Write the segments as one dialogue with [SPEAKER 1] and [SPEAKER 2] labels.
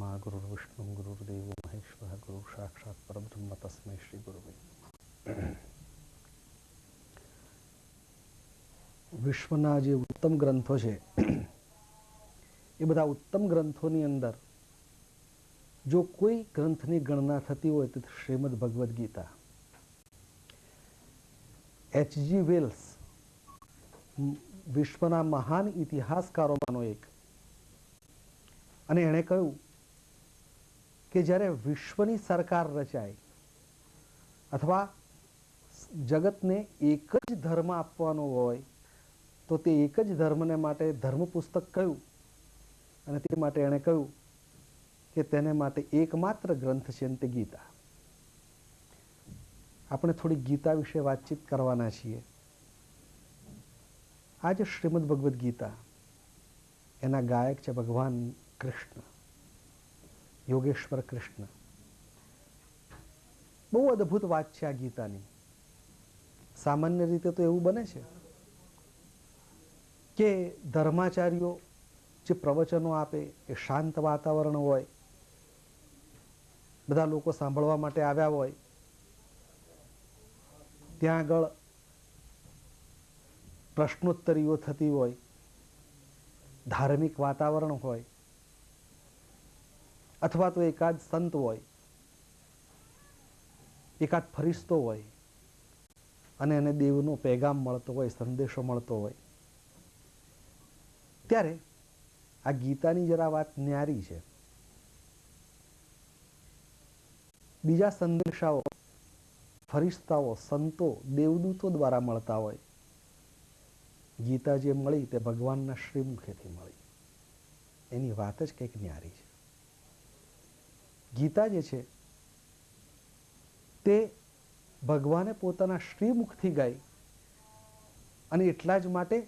[SPEAKER 1] ब्रह्मा गुरुर्विष्णु गुरुर्देवो महेश्वरः गुरु साक्षात् परब्रह्म तस्मै श्री गुरुवे। વિશ્વના જે ઉત્તમ ગ્રંથો છે એ બધા ઉત્તમ ગ્રંથોની અંદર જો કોઈ ગ્રંથની ગણના થતી હોય તો શ્રીમદ ભગવદ્ ગીતા. એચ.જી. વેલ્સ વિશ્વના મહાન ઇતિહાસકારોમાંનો એક, અને એણે કહ્યું કે જ્યારે વિશ્વની સરકાર રચાય અથવા જગતને એક જ ધર્મ આપવાનો હોય તો તે એક જ ધર્મને માટે ધર્મ પુસ્તક કયું, અને તે માટે એણે કહ્યું કે તેને માટે એકમાત્ર ગ્રંથ છે તે ગીતા. આપણે થોડી ગીતા વિશે વાતચીત કરવાના છીએ. આજે શ્રીમદ ભગવદ્ ગીતા, એના ગાયક છે ભગવાન કૃષ્ણ, યોગેશ્વર કૃષ્ણ. બહુ અદ્ભુત વાત છે આ ગીતાની. સામાન્ય રીતે તો એવું બને છે કે ધર્માચાર્યો જે પ્રવચનો આપે એ શાંત વાતાવરણ હોય, બધા લોકો સાંભળવા માટે આવ્યા હોય, ત્યાં આગળ પ્રશ્નોત્તરીઓ થતી હોય, ધાર્મિક વાતાવરણ હોય, અથવા તો એકાદ સંત હોય, એકાદ ફરિશ્તો હોય અને એને દેવનો પેગામ મળતો હોય, સંદેશો મળતો હોય. ત્યારે આ ગીતાની જરા વાત ન્યારી છે. બીજા સંદેશાઓ ફરિશ્તાઓ, સંતો, દેવદૂતો દ્વારા મળતા હોય. ગીતા જે મળી તે ભગવાનના શ્રીમુખેથી મળી. એની વાત જ કંઈક ન્યારી છે. ગીતા જે છે તે ભગવાને પોતાના શ્રીમુખથી ગાઈ, અને એટલા જ માટે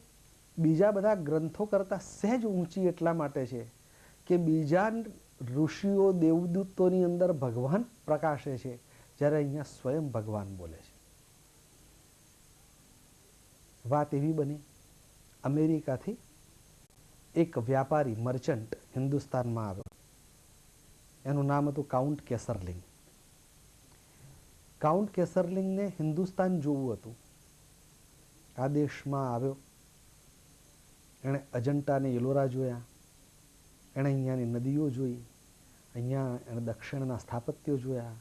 [SPEAKER 1] બીજા બધા ગ્રંથો કરતાં સહેજ ઊંચી એટલા માટે છે કે બીજા ઋષિઓ, દેવદૂતોની અંદર ભગવાન પ્રકાશે છે, જ્યારે અહીંયા સ્વયં ભગવાન બોલે છે. વાત એવી બની, અમેરિકાથી એક વ્યાપારી મર્ચન્ટ હિન્દુસ્તાનમાં આવ્યો. એનું નામ હતું કાઉન્ટ કેસરલિંગ. કાઉન્ટ કેસરલિંગને હિન્દુસ્તાન જોવું હતું. આ દેશમાં આવ્યો. એણે અજંટા અને એલોરા જોયા, એણે અહીંયાની નદીઓ જોઈ, અહીંયા એણે દક્ષિણના સ્થાપત્યો જોયા,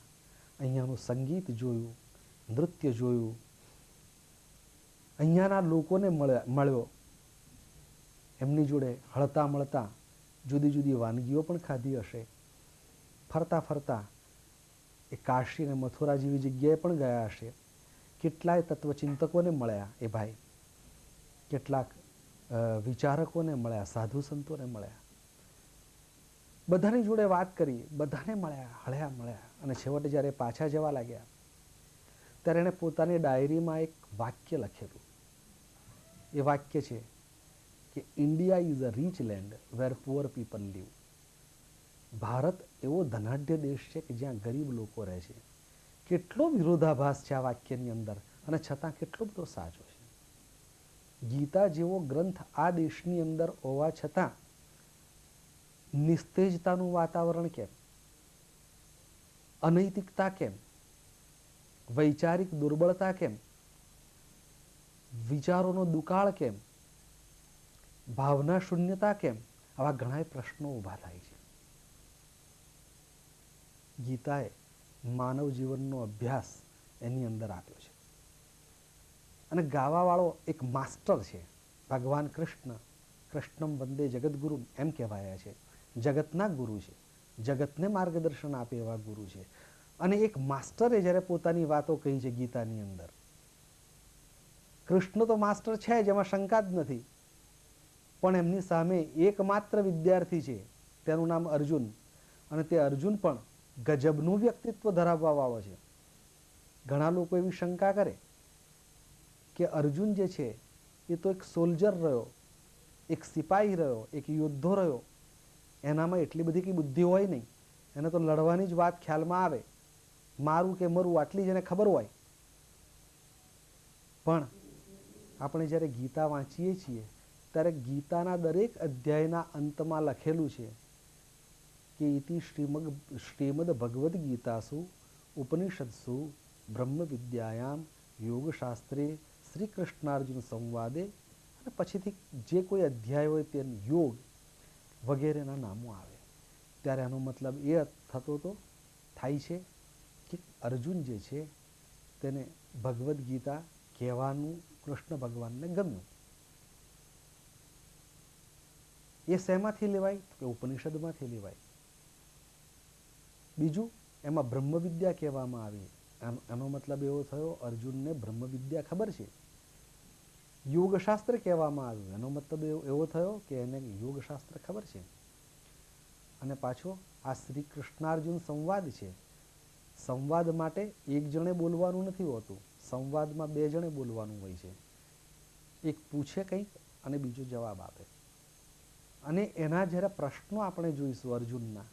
[SPEAKER 1] અહીંયાનું સંગીત જોયું, નૃત્ય જોયું, અહીંયાના લોકોને મળ્યો, એમની જોડે હળતા મળતા જુદી જુદી વાનગીઓ પણ ખાધી હશે. ફરતા ફરતા એ કાશી અને મથુરા જેવી જગ્યાએ પણ ગયા હશે. કેટલાય તત્વચિંતકોને મળ્યા એ ભાઈ, કેટલાક વિચારકોને મળ્યા, સાધુ સંતોને મળ્યા, બધાની જોડે વાત કરી, બધાને મળ્યા, હળ્યા મળ્યા. અને છેવટે જ્યારે પાછા જવા લાગ્યા ત્યારે એણે પોતાની ડાયરીમાં એક વાક્ય લખેલું. એ વાક્ય છે કે India is a rich land where poor people live. Bharat એવો ધનાઢ્ય દેશ છે કે જ્યાં ગરીબ લોકો રહે છે. કેટલો વિરોધાભાસ છે આ વાક્યની અંદર, અને છતાં કેટલો બધો સાચો છે. ગીતા જેવો ગ્રંથ આ દેશની અંદર હોવા છતાં નિસ્તેજતાનું વાતાવરણ કેમ, અનૈતિકતા કેમ, વૈચારિક દુર્બળતા કેમ, વિચારોનો દુકાળ કેમ, ભાવના શૂન્યતા કેમ, આવા ઘણા પ્રશ્નો ઊભા થાય છે. ગીતાએ માનવ જીવનનો અભ્યાસ એની અંદર આપ્યો છે. અને ગાવાવાળો એક માસ્ટર છે ભગવાન કૃષ્ણ. કૃષ્ણમ વંદે જગદગુરુ એમ કહેવાયા છે. જગતના ગુરુ છે, જગતને માર્ગદર્શન આપે એવા ગુરુ છે. અને એક માસ્ટરે જ્યારે પોતાની વાતો કહી છે ગીતાની અંદર, કૃષ્ણ તો માસ્ટર છે જ, એમાં શંકા જ નથી, પણ એમની સામે એકમાત્ર વિદ્યાર્થી છે, તેનું નામ અર્જુન. અને તે અર્જુન પણ ગજબનું વ્યક્તિત્વ ધરાવવા વાળો છે. ઘણા લોકો એવી શંકા કરે કે અર્જુન જે છે એ તો એક સોલ્જર રહ્યો, એક સિપાહી રહ્યો, એક યોદ્ધો રહ્યો, એનામાં એટલી બધી કંઈ બુદ્ધિ હોય નહીં, એને તો લડવાની જ વાત ખ્યાલમાં આવે, મારું કે મરું આટલી જ એને ખબર હોય. પણ આપણે જ્યારે ગીતા વાંચીએ છીએ ત્યારે ગીતાના દરેક અધ્યાયના અંતમાં લખેલું છે કે ઇતિ શ્રીમદ ભગવદ્ ગીતાસુ ઉપનિષદસુ બ્રહ્મ વિદ્યાયામ યોગશાસ્ત્રે શ્રી કૃષ્ણાર્જુન સંવાદે, અને પછીથી જે કોઈ અધ્યાય હોય તે યોગ વગેરેના નામો આવે. ત્યારે આનો મતલબ એ થાય છે કે અર્જુન જે છે તેને ભગવદ્ ગીતા કહેવાનું કૃષ્ણ ભગવાનને ગમ્યું. એ શેમાંથી લેવાય? તો ઉપનિષદમાંથી લેવાય. બીજું, એમાં બ્રહ્મવિદ્યા કહેવામાં આવી. એનો મતલબ એવો થયો અર્જુનને બ્રહ્મવિદ્યા ખબર છે. યોગશાસ્ત્ર કહેવામાં આવ્યું, એનો મતલબ એવો થયો કે એને યોગશાસ્ત્ર ખબર છે. અને પાછો આ શ્રી કૃષ્ણાર્જુન સંવાદ છે. સંવાદ માટે એક જણે બોલવાનું નથી હોતું, સંવાદમાં બે જણે બોલવાનું હોય છે. એક પૂછે કંઈક અને બીજો જવાબ આપે. અને એના જ્યારે પ્રશ્નો આપણે જોઈશું અર્જુનના,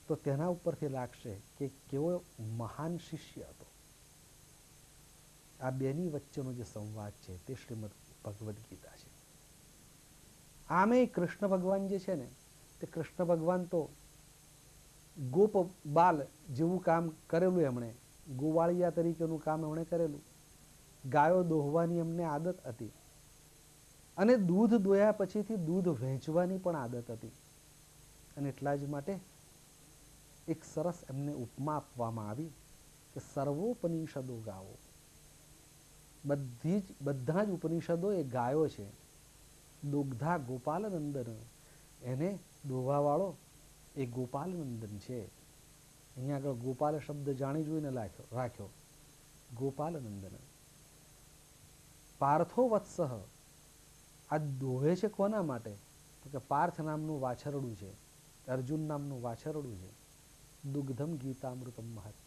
[SPEAKER 1] તો તેના ઉપરથી લાગશે કે કેવો મહાન શિષ્ય હતો. આ બેની વચ્ચેનો જે સંવાદ છે તે શ્રીમદ ભગવદ્ ગીતા છે. આમે કૃષ્ણ ભગવાન જે છે ને, તે કૃષ્ણ ભગવાન તો ગોપ બાલ જેવું કામ કરેલું. એમણે ગોવાળિયા તરીકેનું કામ એમણે કરેલું. ગાયો દોહવાની એમને આદત હતી, અને દૂધ દોયા પછીથી દૂધ વહેંચવાની પણ આદત હતી. અને એટલા જ માટે એક સરસ એમને ઉપમા આપવામાં આવી કે સર્વોપનિષદો ગાવો. બધા જ ઉપનિષદો એ ગાયો છે. દુગ્ધા ગોપાલ નંદન, એને દોવાવાળો એ ગોપાલ નંદન છે. અહીંયા આગળ ગોપાલ શબ્દ જાણી જોઈને રાખ્યો. ગોપાલ નંદન. પાર્થો વત્સઃ, આ દોહે છે કોના માટે? તો કે પાર્થ નામનું વાછરડું છે, અર્જુન નામનું વાછરડું છે. દુગ્ધમ ગીતામૃતમ મહત,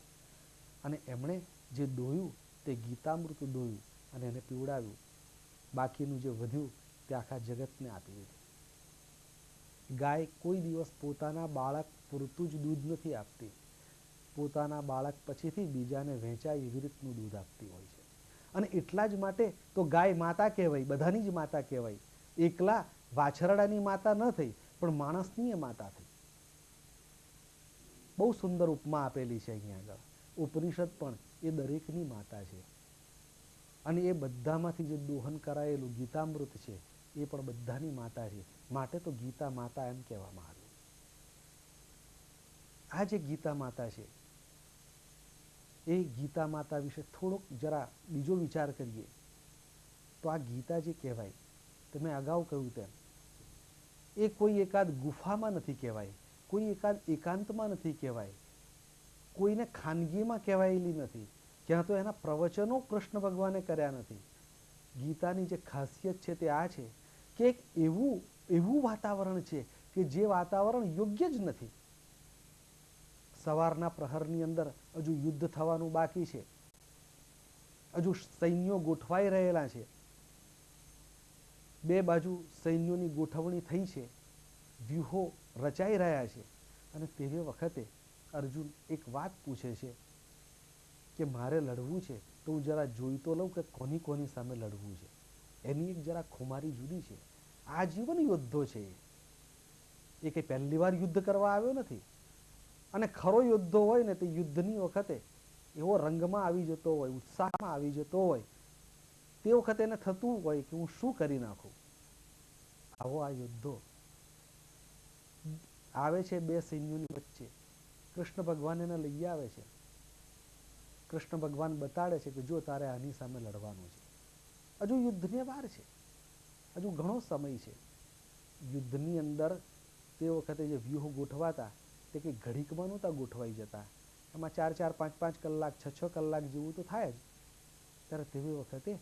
[SPEAKER 1] અને એમણે જે દોયું તે ગીતામૃત દોયું અને એને પીવડાવ્યું. બાકીનું જે વધ્યું તે આખા જગતને આપી દીધું. ગાય કોઈ દિવસ પોતાના બાળક પૂરતું જ દૂધ નથી આપતી, પોતાના બાળક પછીથી બીજાને વહેંચાય એવી રીતનું દૂધ આપતી હોય છે. અને એટલા જ માટે તો ગાય માતા કહેવાય, બધાની જ માતા કહેવાય. એકલા વાછરડાની માતા ન થઈ, પણ માણસની એ માતા થઈ. બહુ સુંદર ઉપમા આપેલી છે અહીંયા આગળ. ઉપનિષદ પણ એ દરેકની માતા છે. અને એ બધામાંથી જે દોહન કરાયેલું ગીતામૃત છે એ પણ બધાની માતા છે. માટે તો ગીતા માતા એમ કહેવામાં આવ્યું. આ જે ગીતા માતા છે, એ ગીતા માતા વિશે થોડોક જરા બીજો વિચાર કરીએ તો આ ગીતા જે કહેવાય, તો મેં અગાઉ કહ્યું તેમ, એ કોઈ એકાદ ગુફામાં નથી કહેવાય, કોઈ એકાદ એકાંતમાં નથી કહેવાય, કોઈને ખાનગીમાં કહેવાયેલી નથી, ક્યાં તો એના પ્રવચનો કૃષ્ણ ભગવાને કર્યા નથી. ગીતાની જે ખાસિયત છે તે આ છે કે એક એવું વાતાવરણ છે કે જે વાતાવરણ યોગ્ય જ નથી. સવારના પ્રહરની અંદર હજુ યુદ્ધ થવાનું બાકી છે, હજુ સૈન્યો ગોઠવાઈ રહેલા છે, બે બાજુ સૈન્યોની ગોઠવણી થઈ છે, વ્યૂહો રચાઈ રહ્યા છે. અને તેવી વખતે અર્જુન એક વાત પૂછે છે કે મારે લડવું છે તો હું જરા જોઈ તો લઉં કે કોની કોની સામે લડવું છે. એની એક જરા ખુમારી જુદી છે. આજીવન યોદ્ધો છે. એ કંઈ પહેલી વાર યુદ્ધ કરવા આવ્યો નથી. અને ખરો યોદ્ધો હોય ને તે યુદ્ધની વખતે એવો રંગમાં આવી જતો હોય, ઉત્સાહમાં આવી જતો હોય, તે વખતે એને થતું હોય કે હું શું કરી નાખું. આવો આ યોદ્ધો આવે છે બે સૈન્યોની વચ્ચે. કૃષ્ણ ભગવાન એને લઈ આવે છે. કૃષ્ણ ભગવાન બતાડે છે કે જો તારે આની સામે લડવાનું છે. હજુ યુદ્ધને વાર છે, હજુ ઘણો સમય છે. યુદ્ધની અંદર તે વખતે જે વ્યૂહ ગોઠવાતા તે કંઈ ઘડીકમાં નહોતા ગોઠવાઈ જતા. એમાં 4-4, 5-5 કલાક, 6-6 કલાક જેવું તો થાય જ. ત્યારે તેવી વખતે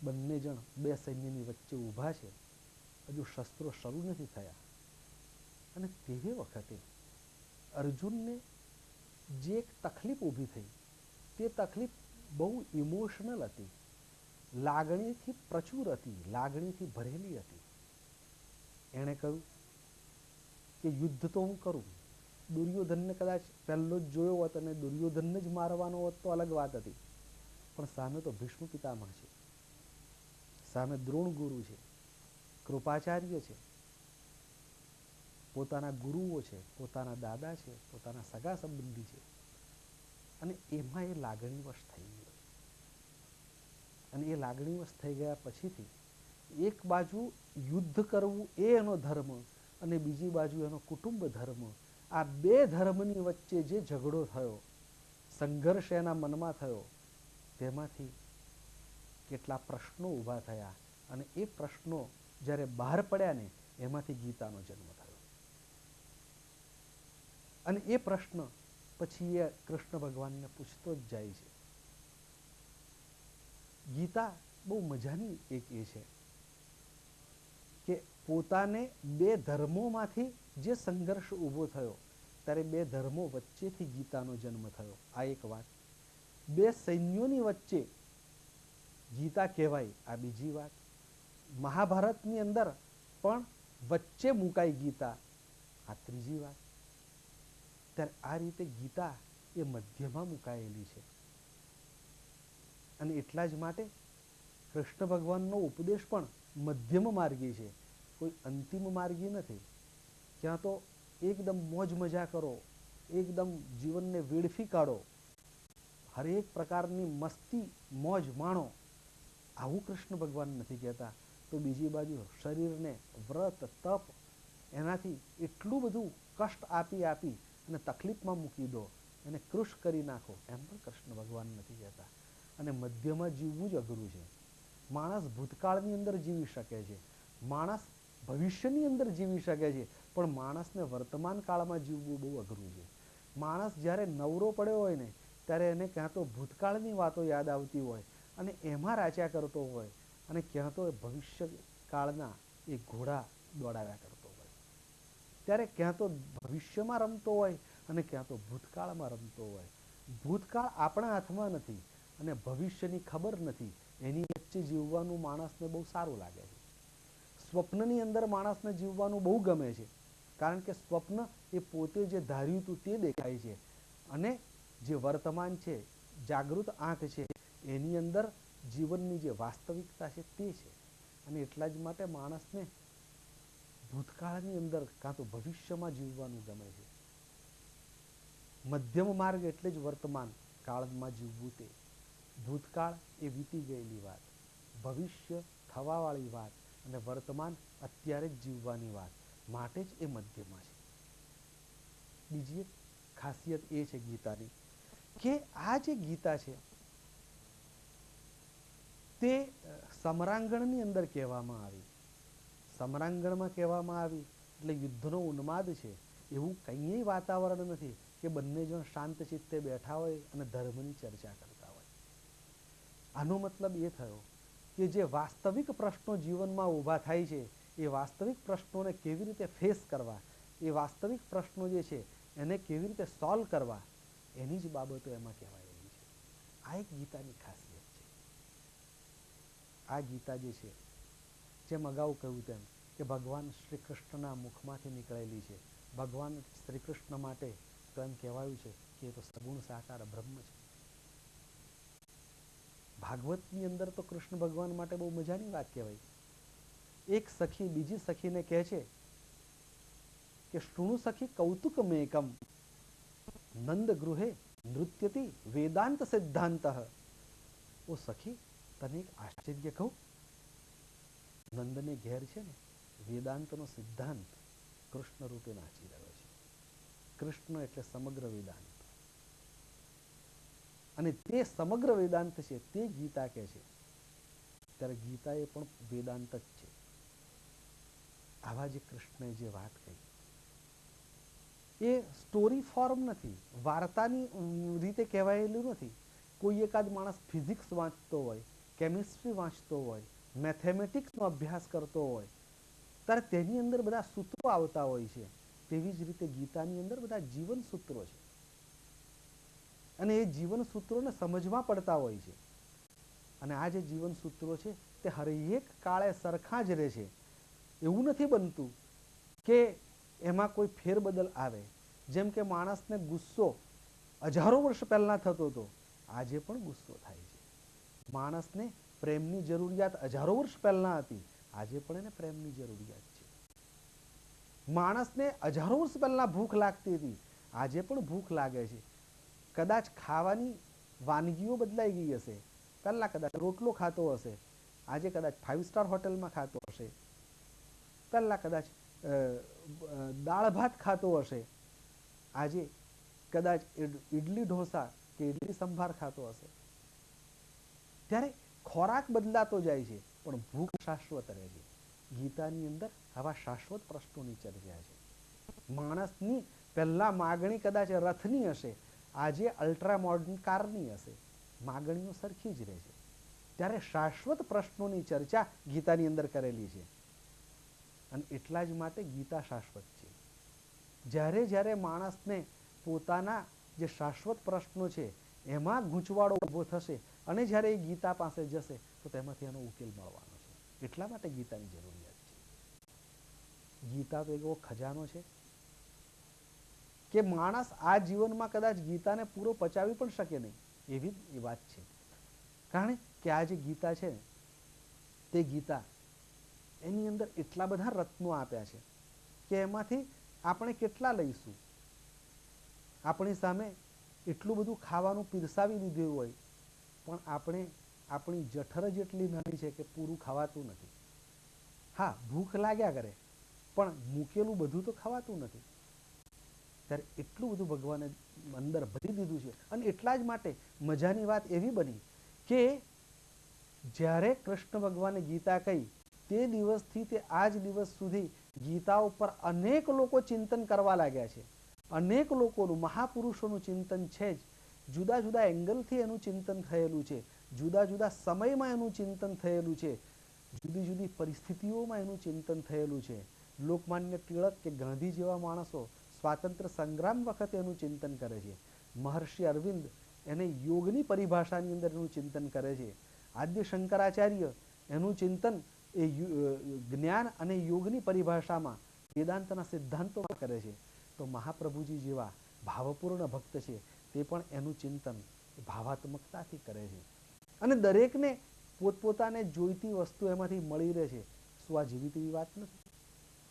[SPEAKER 1] બંને જણ બે સૈન્યની વચ્ચે ઊભા છે, હજુ શસ્ત્રો શરૂ નથી થયા. અને તેવી વખતે અર્જુનને જે એક તકલીફ ઊભી થઈ, તે તકલીફ બહુ ઇમોશનલ હતી, લાગણીથી પ્રચુર હતી, લાગણીથી ભરેલી હતી. એણે કહ્યું કે યુદ્ધ તો હું કરું, દુર્યોધનને કદાચ પહેલો જ જોયો હોત અને દુર્યોધનને જ મારવાનો હોત તો અલગ વાત હતી, પણ સામે તો ભીષ્મ પિતામહ છે, સામે દ્રોણ ગુરુ છે, કૃપાચાર્ય છે, પોતાના ગુરુઓ છે, પોતાના દાદા છે, પોતાના સગા સંબંધી છે, અને એમાં એ લાગણીવશ થઈ ગયો. અને એ લાગણીવશ થઈ ગયા પછીથી એક બાજુ યુદ્ધ કરવું એ એનો ધર્મ, અને બીજી બાજુ એનો કુટુંબ ધર્મ, આ બે ધર્મની વચ્ચે જે ઝઘડો થયો, સંઘર્ષ એના મનમાં થયો, તેમાંથી કેટલા પ્રશ્નો ઊભા થયા, અને એ પ્રશ્નો જ્યારે બહાર પડ્યા ને, એમાંથી ગીતાનો જન્મ થયો. અને એ પ્રશ્ન પછી એ કૃષ્ણ ભગવાનને પૂછતો જ જાય છે. ગીતા બહુ મજાની એક એ છે કે પોતાને બે ધર્મોમાંથી જે સંઘર્ષ ઊભો થયો, ત્યારે બે ધર્મો વચ્ચેથી ગીતાનો જન્મ થયો. આ એક વાત. બે સૈન્યોની વચ્ચે ગીતા કહેવાય, આ બીજી વાત. મહાભારતની અંદર પણ વચ્ચે મુકાઈ ગીતા, આ ત્રીજી વાત. ત્યારે આ રીતે ગીતા એ મધ્યમાં મુકાયેલી છે. અને એટલા જ માટે કૃષ્ણ ભગવાનનો ઉપદેશ પણ મધ્યમ માર્ગી છે, કોઈ અંતિમ માર્ગી નથી. ક્યાં તો એકદમ મોજ મજા કરો, એકદમ જીવનને વેડફી કાઢો, હરેક પ્રકારની મસ્તી મોજ માણો, આવું કૃષ્ણ ભગવાન નથી કહેતા. તો બીજી બાજુ શરીરને વ્રત તપ એનાથી એટલું બધું કષ્ટ આપી આપી અને તકલીફમાં મૂકી દો, એને કૃશ કરી નાખો, એમ પણ કૃષ્ણ ભગવાન નથી કહેતા. અને મધ્યમાં જીવવું જ અઘરું છે. માણસ ભૂતકાળની અંદર જીવી શકે છે, માણસ ભવિષ્યની અંદર જીવી શકે છે, પણ માણસને વર્તમાન કાળમાં જીવવું બહુ અઘરું છે. માણસ જ્યારે નવરો પડ્યો હોય ને, ત્યારે એને ક્યાં તો ભૂતકાળની વાતો યાદ આવતી હોય અને એમાં રાચ્યા કરતો હોય, અને ક્યાં તો ભવિષ્ય કાળના એ ઘોડા દોડાવ્યા કરતો હોય. ત્યારે ક્યાં તો ભવિષ્યમાં રમતો હોય અને ક્યાં તો ભૂતકાળમાં રમતો હોય. ભૂતકાળ આપણા હાથમાં નથી અને ભવિષ્યની ખબર નથી, એની વચ્ચે જીવવાનું માણસને બહુ સારું લાગે છે. સ્વપ્નની અંદર માણસને જીવવાનું બહુ ગમે છે, કારણ કે સ્વપ્ન એ પોતે જે ધાર્યું હતું તે દેખાય છે, અને જે વર્તમાન છે, જાગૃત આંખ છે, એની અંદર જીવનની જે વાસ્તવિકતા છે તે છે. અને એટલા જ માટે માણસને ભૂતકાળની અંદર કાં તો ભવિષ્યમાં જીવવાનું ગમે છે. મધ્યમ માર્ગ એટલે જ વર્તમાન કાળમાં જીવવું. તે ભૂતકાળ એ વીતી ગયેલી વાત, ભવિષ્ય થવાવાળી વાત, અને વર્તમાન અત્યારે જ જીવવાની વાત, માટે જ એ મધ્યમાં છે. બીજી એક ખાસિયત એ છે ગીતાની કે આ જે ગીતા છે તે સમરાંગણની અંદર કહેવામાં આવી. સમરાંગણમાં કહેવામાં આવી એટલે યુદ્ધનો ઉન્માદ છે, એવું કંઈ વાતાવરણ નથી કે બંને જણ શાંત ચિત્તે બેઠા હોય અને ધર્મની ચર્ચા કરતા હોય. આનો મતલબ એ થયો કે જે વાસ્તવિક પ્રશ્નો જીવનમાં ઊભા થાય છે, એ વાસ્તવિક પ્રશ્નોને કેવી રીતે ફેસ કરવા, એ વાસ્તવિક પ્રશ્નો જે છે એને કેવી રીતે સોલ્વ કરવા, એની જ બાબતો એમાં કહેવાયેલી છે. આ એક ગીતાની ખાસિયત છે. આ ગીતા જે છે, જેમ અગાઉ કહ્યું તેમ કે ભગવાન શ્રી કૃષ્ણના મુખમાંથી નીકળેલી છે. ભગવાન શ્રી કૃષ્ણ માટે તો એમ કહેવાયું છે કે એ તો સગુણ સાકાર બ્રહ્મ છે. ભાગવતની અંદર તો કૃષ્ણ ભગવાન માટે બહુ મજાની વાત કહેવાય. એક સખી બીજી સખીને કહે છે કે શૃણુ સખી કૌતુકમેકમ નંદ ગૃહે નૃત્યતિ વેદાંત સિદ્ધાંત. ઓ સખી, તને એક આશ્ચર્ય કહું, નંદને ઘેર છે ને વેદાંતનો સિદ્ધાંત કૃષ્ણ રૂપે નાચી રહ્યો છે. કૃષ્ણ એટલે સમગ્ર વેદાંત, અને તે સમગ્ર વેદાંત છે તે ગીતા કહે છે. ત્યારે ગીતા એ પણ વેદાંત જ છે. આવા જે કૃષ્ણએ જે વાત કહી એ સ્ટોરી ફોર્મ નથી, વાર્તાની રીતે કહેવાયેલું નથી. કોઈ એકાદ માણસ ફિઝિક્સ વાંચતો હોય, કેમિસ્ટ્રી વાંચતો હોય, મેથેમેટિક્સનો અભ્યાસ કરતો હોય, ત્યારે તેની અંદર બધા સૂત્રો આવતા હોય છે. તેવી જ રીતે ગીતાની અંદર બધા જીવન સૂત્રો છે, અને એ જીવન સૂત્રોને સમજવા પડતા હોય છે. અને આ જે જીવન સૂત્રો છે તે હરેક કાળે સરખા જ રહે છે. એવું નથી બનતું કે એમાં કોઈ ફેરબદલ આવે. જેમ કે માણસને ગુસ્સો હજારો વર્ષ પહેલા થતો હતો, આજે પણ ગુસ્સો થાય છે. માણસને પ્રેમની જરૂરિયાત હજારો વર્ષ પહેલા હતી, આજે પણ એને પ્રેમની જરૂરિયાત છે. માણસને હજારો વર્ષ પહેલા ભૂખ લાગતી હતી, આજે પણ ભૂખ લાગે છે. કદાચ ખાવાની વાનગીઓ બદલાઈ ગઈ હશે. પહેલા કદાચ રોટલો ખાતો હશે, આજે કદાચ 5 સ્ટાર હોટલમાં ખાતો હશે. પહેલા કદાચ દાળ ભાત ખાતો હશે, આજે કદાચ ઇડલી ઢોસા કે ઇડલી સંભાર ખાતો હશે. ત્યારે ખોરાક બદલાતો જાય છે, પણ ભૂખ શાશ્વત રહે છે. ગીતાની અંદર આવા શાશ્વત પ્રશ્નોની ચર્ચા છે. માણસની પહેલા માગણી કદાચ રથની હશે, આજે અલ્ટ્રા મોડર્ન કારની હશે. માગણીઓ સરખી જ રહે છે. ત્યારે શાશ્વત પ્રશ્નોની ચર્ચા ગીતાની અંદર કરેલી છે. અને એટલા જ માટે ગીતા શાશ્વત છે. જ્યારે જ્યારે માણસને પોતાના જે શાશ્વત પ્રશ્નો છે એમાં ગૂંચવાડો ઊભો થશે અને જ્યારે એ ગીતા પાસે જશે તો તેમાંથી એનો ઉકેલ મળવાનો છે. એટલા માટે ગીતાની જરૂરિયાત છે. ગીતા તો એવો ખજાનો છે કે માણસ આ જીવનમાં કદાચ ગીતાને પૂરો પચાવી પણ શકે નહીં, એવી એ વાત છે. કારણ કે આ જે ગીતા છે ને, તે ગીતા એની અંદર એટલા બધા રત્નો આપ્યા છે કે એમાંથી આપણે કેટલા લઈશું. આપણી સામે એટલું બધું ખાવાનું પીરસાવી દીધું હોય, પણ આપણે આપણી જઠર જ એટલી નાની છે કે પૂરું ખાવાતું નથી. હા, ભૂખ લાગ્યા કરે, પણ મૂકેલું બધું તો ખવાતું નથી. ત્યારે એટલું બધું ભગવાને અંદર ભરી દીધું છે. અને એટલા જ માટે મજાની વાત એવી બની કે જ્યારે કૃષ્ણ ભગવાને ગીતા કહી તે દિવસથી તે આજ દિવસ સુધી ગીતા ઉપર અનેક લોકો ચિંતન કરવા લાગ્યા છે. અનેક લોકોનું, મહાપુરુષોનું ચિંતન છે જ. જુદા જુદા એંગલથી એનું ચિંતન થયેલું છે, જુદા જુદા સમયમાં એનું ચિંતન થયેલું છે, જુદી જુદી પરિસ્થિતિઓમાં એનું ચિંતન થયેલું છે. લોકમાન્ય ટિળક કે ગાંધી જેવા માણસો સ્વાતંત્ર્ય સંગ્રામ વખતે એનું ચિંતન કરે છે. મહર્ષિ અરવિંદ એને યોગની પરિભાષાની અંદર એનું ચિંતન કરે છે. આદ્ય શંકરાચાર્ય એનું ચિંતન એ જ્ઞાન અને યોગની પરિભાષામાં વેદાંતના સિદ્ધાંતોમાં કરે છે. તો મહાપ્રભુજી જેવા ભાવપૂર્ણ ભક્ત છે તે પણ એનું ચિંતન ભાવાત્મકતાથી કરે છે. અને દરેકને પોતપોતાને જોઈતી વસ્તુ એમાંથી મળી રહે છે. શું આ જેવી તેવી વાત નથી?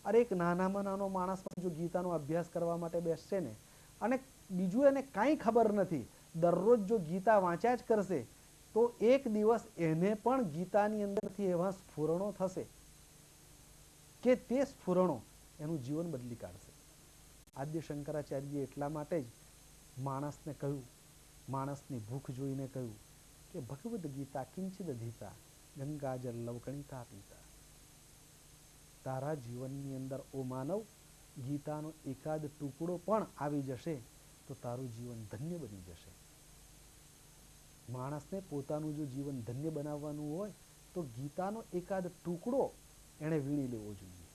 [SPEAKER 1] અરે એક નાનામાં નાનો માણસ પણ જો ગીતાનો અભ્યાસ કરવા માટે બેસશે ને, અને બીજું એને કાંઈ ખબર નથી, દરરોજ જો ગીતા વાંચ્યા જ કરશે તો એક દિવસ એને પણ ગીતાની અંદરથી એવા સ્ફુરણો થશે કે તે સ્ફુરણો એનું જીવન બદલી કાઢશે. આદ્ય શંકરાચાર્ય એટલા માટે જ માણસને કહ્યું, માણસની ભૂખ જોઈને કહ્યું કે ભગવદ્ ગીતા કિંચિદ અધીતા ગંગાજલ લવકણિકા પીતા. તારા જીવનની અંદર ઓ માનવ ગીતાનો એકાદ ટુકડો પણ આવી જશે તો તારું જીવન ધન્ય બની જશે. માણસને પોતાનું જો જીવન ધન્ય બનાવવાનું હોય તો ગીતાનો એકાદ ટુકડો એણે વીણી લેવો જોઈએ.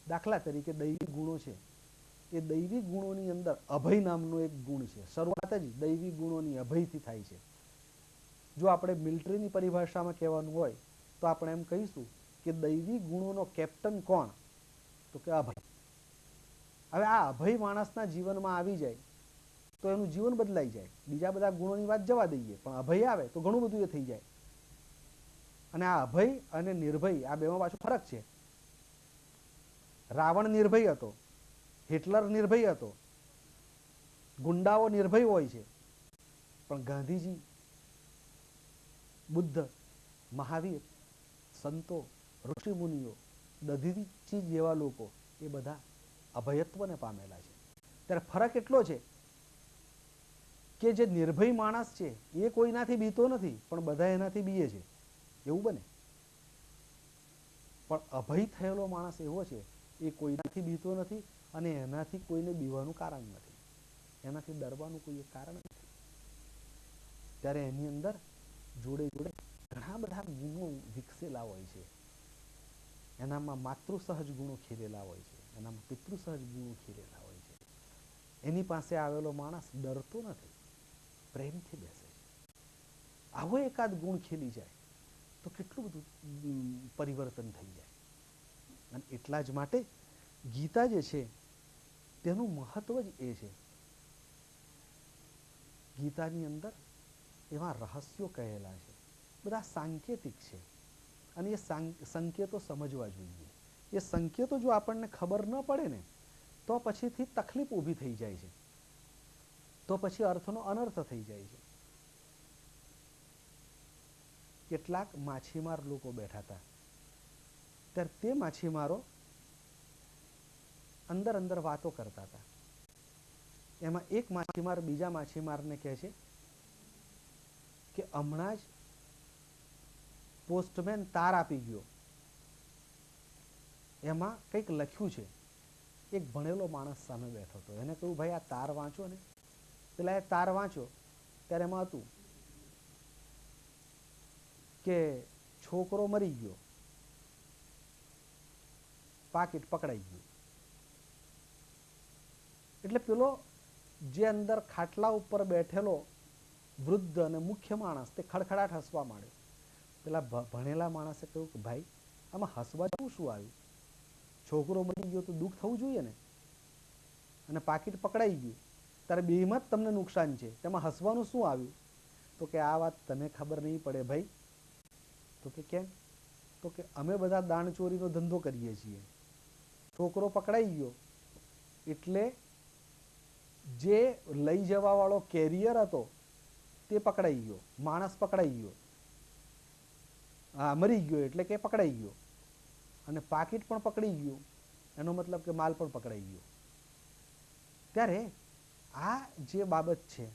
[SPEAKER 1] દાખલા તરીકે દૈવી ગુણો છે, એ દૈવી ગુણોની અંદર અભય નામનો એક ગુણ છે. શરૂઆત જ દૈવી ગુણોની અભયથી થાય છે. જો આપણે મિલિટરીની પરિભાષામાં કહેવાનું હોય તો આપણે એમ કહીશું કે દૈવી ગુણોનો કેપ્ટન કોણ? તો કે અભય. હવે આ અભય માણસના જીવનમાં આવી જાય તો એનું જીવન બદલાઈ જાય. બીજા બધા ગુણોની વાત જવા દઈએ, પણ અભય આવે તો ઘણું બધું એ થઈ જાય. અને આ અભય અને નિર્ભય આ બેમાં પાછો ફરક છે. રાવણ નિર્ભય હતો, હિટલર નિર્ભય હતો, ગુંડાઓ નિર્ભય હોય છે, પણ ગાંધીજી, બુદ્ધ, મહાવીર, સંતો, ઋષિમુનિઓ, દધીચી જેવા લોકો એ બધા અભયત્વને પામેલા છે. ત્યારે ફરક એટલો છે કે જે નિર્ભય માણસ છે એ કોઈનાથી બીતો નથી, પણ બધા એનાથી બીએ છે, એવું બને. પણ અભય થયેલો માણસ એવો છે, એ કોઈનાથી બીતો નથી અને એનાથી કોઈને બીવાનું કારણ નથી, એનાથી ડરવાનું કોઈ કારણ નથી. ત્યારે એની અંદર જોડે જોડે ઘણા બધા ગુણો વિકસેલા હોય છે. એનામાં માતૃ સહજ ગુણો ખીલેલા હોય છે, એનામાં પિતૃ સહજ ગુણો ખીલેલા હોય છે. એની પાસે આવેલો માણસ ડરતો નથી, પ્રેમથી બેસે છે. આવો એકાદ ગુણ ખીલી જાય તો કેટલું બધું પરિવર્તન થઈ જાય. અને એટલા જ માટે ગીતા જે છે તેનું મહત્વ જ એ છે. ગીતાની અંદર એવા રહસ્યો કહેલા છે, બધા સાંકેતિક છે, અને એ સંકેતો સમજવા જોઈએ. એ સંકેતો જો આપણને ખબર ન પડે ને તો પછીથી તકલીફ ઊભી થઈ જાય છે, તો પછી અર્થનો અનર્થ થઈ જાય છે. કેટલાક માછીમાર લોકો બેઠા હતા, ત્યારે તે માછીમારો અંદર અંદર વાતો કરતા હતા. એમાં એક માછીમાર બીજા માછીમારને કહે છે કે હમણાં જ પોસ્ટમેન તાર આપી ગયો, એમાં કંઈક લખ્યું છે. એક ભણેલો માણસ સામે બેઠો હતો, એને કહ્યું ભાઈ આ તાર વાંચો ને. પેલા એ તાર વાંચો ત્યારે એમાં હતું કે છોકરો મરી ગયો, પાકીટ પકડાઈ ગયું. એટલે પેલો જે અંદર ખાટલા ઉપર બેઠેલો વૃદ્ધ અને મુખ્ય માણસ તે ખડખડાટ હસવા માંડ્યો. પેલા ભણેલા માણસે કહ્યું કે ભાઈ આમાં હસવા જેવું શું આવ્યું? છોકરો મરી ગયો તો દુઃખ થવું જોઈએ ને, અને પાકીટ પકડાઈ ગયું ત્યારે બેમાં જ તમને નુકસાન છે, તેમાં હસવાનું શું આવ્યું? તો કે આ વાત તને ખબર નહીં પડે ભાઈ. તો કે કેમ? તો કે અમે બધા દાણચોરીનો ધંધો કરીએ છીએ. છોકરો પકડાઈ ગયો એટલે જે લઈ જવા વાળો કેરિયર હતો તે પકડાઈ ગયો, માણસ પકડાઈ ગયો, મરી ગયો એટલે કે પકડાઈ ગયો, અને પાકીટ પણ પકડી ગયું, એનો મતલબ કે માલ પણ પકડાઈ ગયો. ત્યારે આ જે બાબત છે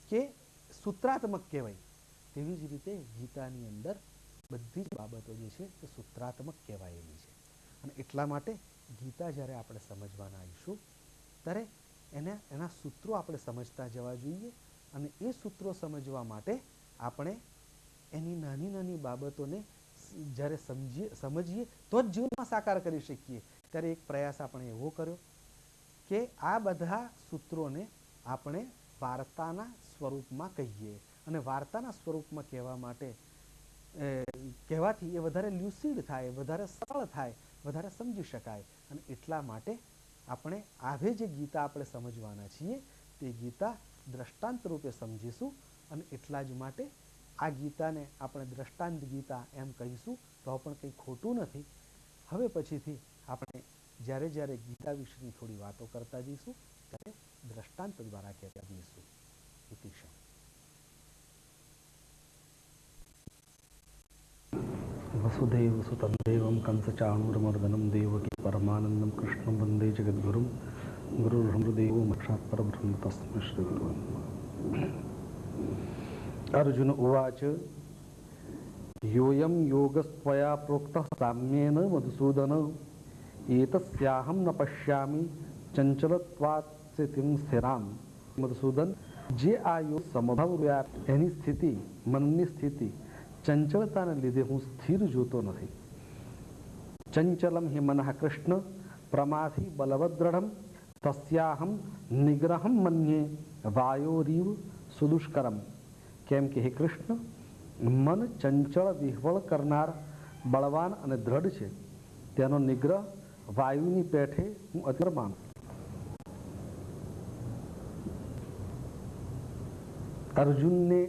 [SPEAKER 1] કે સૂત્રાત્મક કહેવાય, તેવી જ રીતે ગીતાની અંદર બધી જ બાબતો જે છે તે સૂત્રાત્મક કહેવાયેલી છે. અને એટલા માટે ગીતા જ્યારે આપણે સમજવાના આવીશું ત્યારે એના સૂત્રો આપણે સમજતા જવા જોઈએ. અને એ સૂત્રો સમજવા માટે આપણે એની નાની નાની બાબતોને જ્યારે સમજીએ તો જ જીવનમાં સાકાર કરી શકીએ. ત્યારે એક પ્રયાસ આપણે એવો કર્યો કે આ બધા સૂત્રોને આપણે વાર્તાના સ્વરૂપમાં કહીએ, અને વાર્તાના સ્વરૂપમાં કહેવા માટે કહેવાથી એ વધારે લ્યુસિડ થાય, વધારે સરળ થાય, વધારે સમજી શકાય. અને એટલા માટે આપણે આવે જે ગીતા આપણે સમજવાના છીએ તે ગીતા દ્રષ્ટાંત રૂપે સમજીશું. અને એટલા જ માટે આ ગીતાને આપણે દ્રષ્ટાંત ગીતા એમ કહીશું તો પણ કંઈ ખોટું નથી. હવે પછીથી આપણે જ્યારે જ્યારે ગીતા વિશેની થોડી વાતો કરતા જઈશું ત્યારે દ્રષ્ટાંત દ્વારા કહેતા જઈશું. ઇતિશ. વસુદેવ સુતં દેવં કંસચાણૂરમર્દનમ દેવકી પરમાનંદમ કૃષ્ણં વંદે જગદ્ગુરુમ ગુરુર્બ્રહ્મદેવો સાક્ષાત પરબ્રહ્મ તસ્मै શ્રી ગુરવે નમઃ. અર્જુન ઉવાચ યોયમ યોગસ્ત્વયા પ્રોક્તઃ સામ્યેન મધુસૂદન એતસ્યાહં ન પશ્યામિ ચંચલત્વાत् સ્થિતિં સ્થિરામ. મધુસૂદન, જે આ યોગ સમભાવ એની સ્થિતિ, મનની સ્થિતિ ચંચળતાને લીધે હું સ્થિર જોતો નથી. ચંચલમ હિ મનઃ કૃષ્ણ પ્રમાથી બલવદ્રઢમ તસ્યાહમ નિગ્રહમ મન્યે વાયોરીવ સુદુષ્કરમ. કેમ કે હે કૃષ્ણ, મન ચંચળ વિહવળ કરનાર બળવાન અને દ્રઢ છે, તેનો નિગ્રહ વાયુની પેઠે હું અતિર માનું. અર્જુનને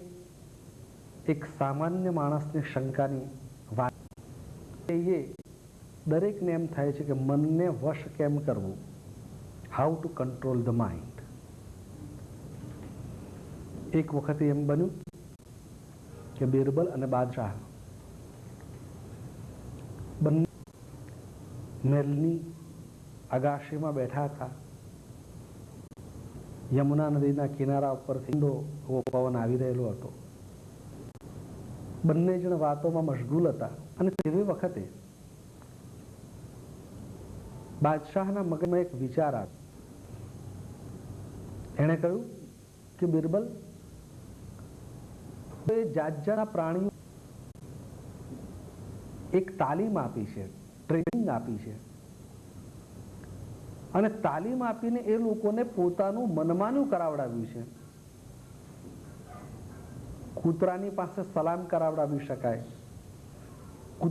[SPEAKER 1] એક સામાન્ય માણસને શંકાની વાત, એ દરેકને એમ થાય છે કે મનને વશ કેમ કરવું, how to control the mind. એક વખતે એમ બન્યું કે બિરબલ અને બાદશાહ બંને મહેલની અગાશીમાં બેઠા હતા. યમુના નદીના કિનારા ઉપરથી પવન આવી રહેલો હતો. બંને જણ વાતોમાં મશગુલ હતા. અને તેવી વખતે બાદશાહના મગજમાં એક વિચાર આવ્યો. એણે કહ્યું કે બિરબલ, જાત જાતના પ્રાણીઓ એક તાલીમ આપી છે, ટ્રેનિંગ આપી છે, અને તાલીમ આપીને એ લોકોને પોતાનું મનમાનું કરાવડાવ્યું છે. કૂતરાની પાસે સલામ કરાવડાવી શકાય,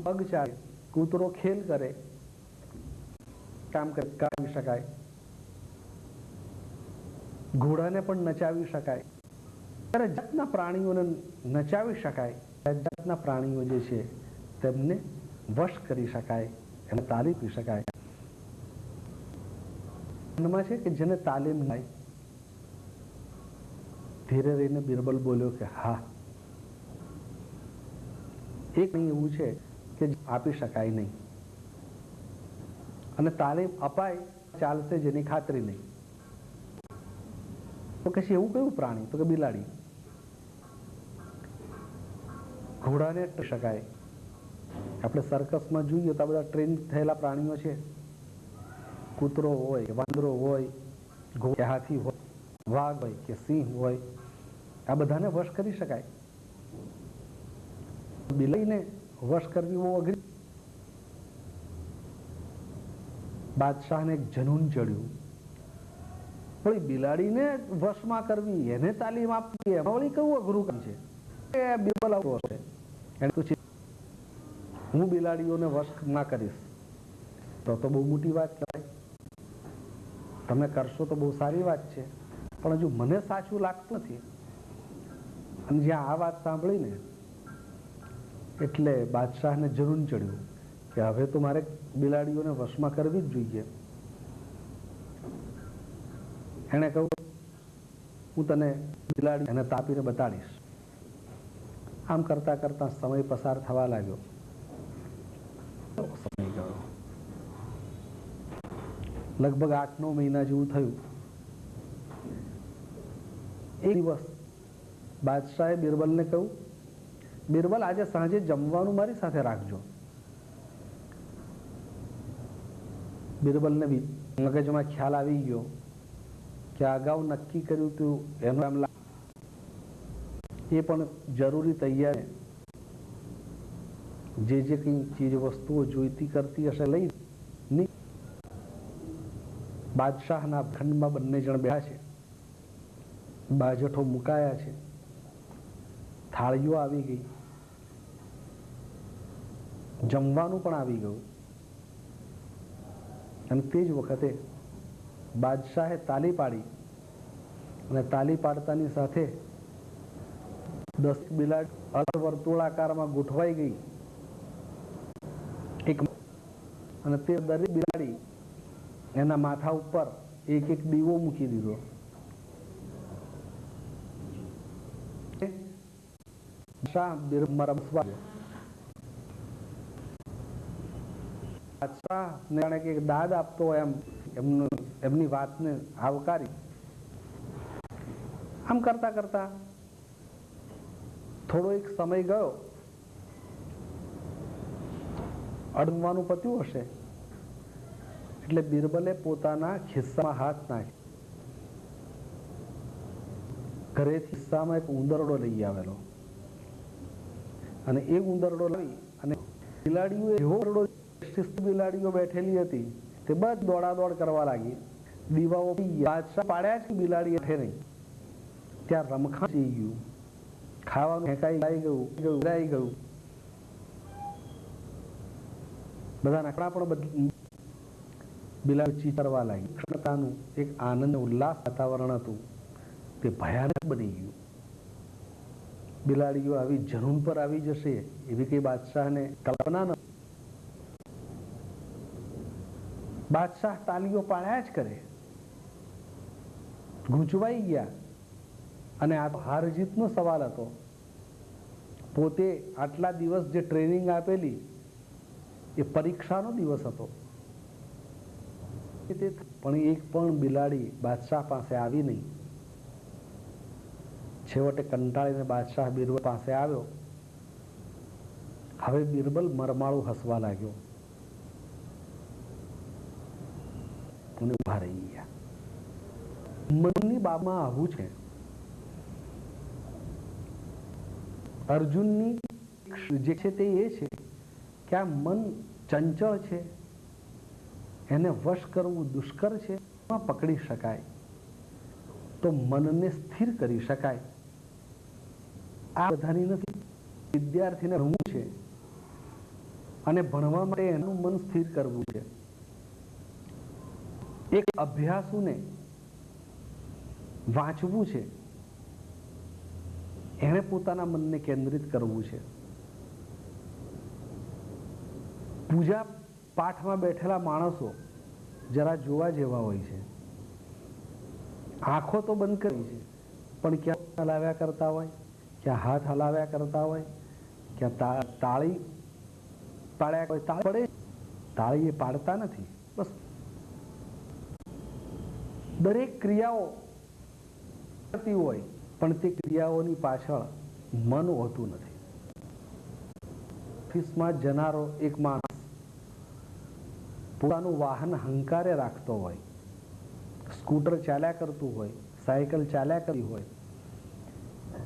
[SPEAKER 1] પગ ચાલે, કૂતરો ખેલ કરે, કામ કરાવી શકાય, ઘોડાને પણ નચાવી શકાય. ત્યારે જાતના પ્રાણીઓને નચાવી શકાય, જાતના પ્રાણીઓ જે છે તેમને વશ કરી શકાય, એને તાલીમ આપી શકાય. એમાં છે કે જેને તાલીમ લાય, ધીરે રહીને બિરબલ બોલ્યો કે હા, એક એવું છે કે આપી શકાય નહીં, અને તાલીમ અપાય ચાલશે જેની ખાતરી નહીં. તો કે એવું કયું પ્રાણી? તો કે બિલાડી. ઘોડાને ટકી શકાય. આપણે સર્કસમાં જોઈએ તો આ બધા ટ્રેન થયેલા પ્રાણીઓ છે. કૂતરો હોય, વાંદરો હોય, ઘોડા, હાથી હોય, વાઘ હોય કે સિંહ હોય, આ બધાને વશ કરી શકાય. બિલાડીને વશ કરવી બહુ અઘરી. બાદશાહને એક જનૂન ચડ્યું, વળી બિલાડીને વશમાં કરવી, એને તાલીમ આપવી, એમાં વળી કેવું અઘરું કામ છે. બિરબલ આવતો હશે, એને પૂછ્યું હું બિલાડીઓને વશ ના કરીશ તો બહુ મોટી વાત કહેવાય. તમે કરશો તો બહુ સારી વાત છે, પણ હજુ મને સાચું લાગતું નથી. અને જ્યાં આ વાત સાંભળીને એટલે બાદશાહને જનૂન ચડ્યું કે હવે તો મારે બિલાડીઓને વશમાં કરવી જ જોઈએ. એણે કહ્યું હું તને બિલાડી એને તાપીને બતાડીશ. આમ કરતા કરતા સમય પસાર થવા લાગ્યો. સમય ગયો, લગભગ 8-9 મહિના જેવું થયું. એક દિવસ બાદશાહે બિરબલને કહ્યું, બિરબલ આજે સાંજે જમવાનું મારી સાથે રાખજો. બિરબલને મગજમાં ખ્યાલ આવી ગયો કે અગાઉ નક્કી કર્યું હતું એનું એમ એ પણ જરૂરી તૈયાર, જે કંઈ ચીજ વસ્તુઓ જોઈતી કરતી હશે લઈ નહીં. બાદશાહના ખંડમાં બંને જણ બેઠા છે, બાજઠો મુકાયા છે, થાળીઓ આવી ગઈ, જમવાનું પણ આવી ગયું. અને તે જ વખતે બાદશાહે તાલી પાડી, અને તાલી પાડતાની સાથે 10 બિલાડી અર્ધવર્તુળાકારમાં ગોઠવાઈ ગઈ. અને તે દરેક બિલાડી એના માથા ઉપર એક એક દીવો મૂકી દીધો. બાદશાહને એક દાદ આપતો એમ એમની વાતને આવકારી. આમ કરતા કરતા થોડો એક સમય ગયો. અડવાનું પત્યું હશે એટલે બિરબલે પોતાના ખિસ્સામાં હાથ નાખ્યો. ઘરેથી ખિસ્સામાં એક ઉંદરડો લઈ આવેલો, અને એ ઉંદરડો લાવી અને બિલાડીઓ એવો બિલાડીઓ બેઠેલી હતી તે બધ દોડાદોડ કરવા લાગી. દીવાઓ બાદશાહ પાડ્યા છે, બિલાડી એઠે નહીં. ત્યાં રમખાણ થઈ ગયું, ખાવાનું ફેંકાઈ ગયું. બધા નકડા પણ બિલાડી ચીતરવા લાગી. કૃષ્ણતાનું એક આનંદ ઉલ્લાસ વાતાવરણ હતું તે ભયાનક બની ગયું. બિલાડીઓ આવી જનૂન પર આવી જશે એવી કઈ બાદશાહને કલ્પના ન. બાદશાહ તાલીઓ પાડ્યા જ કરે, ગૂંચવાઈ ગયા. અને આ હાર જીતનો સવાલ હતો. પોતે આટલા દિવસ જે ટ્રેનિંગ આપેલી એ પરીક્ષાનો દિવસ હતો. પણ એક પણ બિલાડી બાદશાહ પાસે આવી નહીં. છેવટે કંટાળીને બાદશાહ બિરબલ પાસે આવ્યો. હવે બિરબલ મરમાળું હસવા લાગ્યો અને ઉભા રહી ગયા. મનની બાબતમાં આવું છે. અર્જુનની જે છે તે એ છે કે આ મન ચંચળ છે, એને વશ કરવું દુષ્કર છે. પકડી શકાય તો મનને સ્થિર કરી શકાય. આ બધાની નથી. વિદ્યાર્થીને ભણવું છે અને ભણવા માટે એનું મન સ્થિર કરવું છે. એક અભ્યાસુને વાંચવું છે, એને પોતાના મનને કેન્દ્રિત કરવું છે. પૂજા પાઠમાં બેઠેલા માણસો જરા જોવા જેવા હોય છે. આંખો તો બંધ કરી છે, પણ ક્યાં હલાવ્યા કરતા હોય, ક્યાં હાથ હલાવ્યા કરતા હોય, ક્યાં તાળી પાડ્યા હોય. તાળી પડે, તાળી એ પાડતા નથી. બસ દરેક ક્રિયાઓ કરતી હોય, પણ તે ક્રિયાઓની પાછળ મન હોતું નથી. ઓફિસમાં જનારો એક માણસ પોતાનું વાહન હંકારે રાખતો હોય, સ્કૂટર ચાલ્યા કરતું હોય, સાયકલ ચાલ્યા કરતી હોય,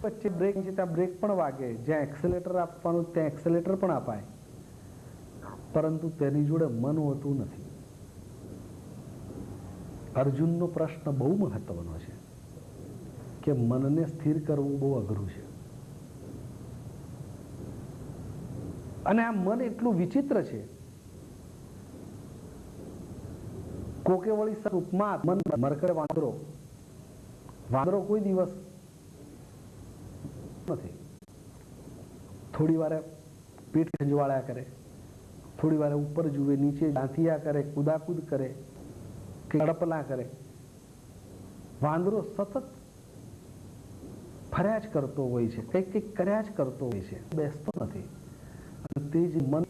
[SPEAKER 1] વચ્ચે બ્રેક છે ત્યાં બ્રેક પણ વાગે, જ્યાં એક્સેલેટર આપવાનું ત્યાં એક્સેલેટર પણ અપાય, પરંતુ તેની જોડે મન હોતું નથી. અર્જુનનો પ્રશ્ન બહુ મહત્વનો છે કે મનને સ્થિર કરવું બહુ અઘરું છે. અને આ મન એટલું વિચિત્ર છે, કોકે વળી રૂપમાં મન મરકરે વાંદરો. વાંદરો કોઈ દિવસ નથી. થોડી વાર પીઠ ખંજવાળ્યા કરે, થોડી વાર ઉપર જુએ, નીચે દાંતિયા કરે, કુદાકુદ કરે, કડપલા કરે. વાંદરો સતત ફર્યા જ કરતો હોય છે, કંઈક કંઈક કર્યા જ કરતો હોય છે, બેસતો નથી. અને તે જ મન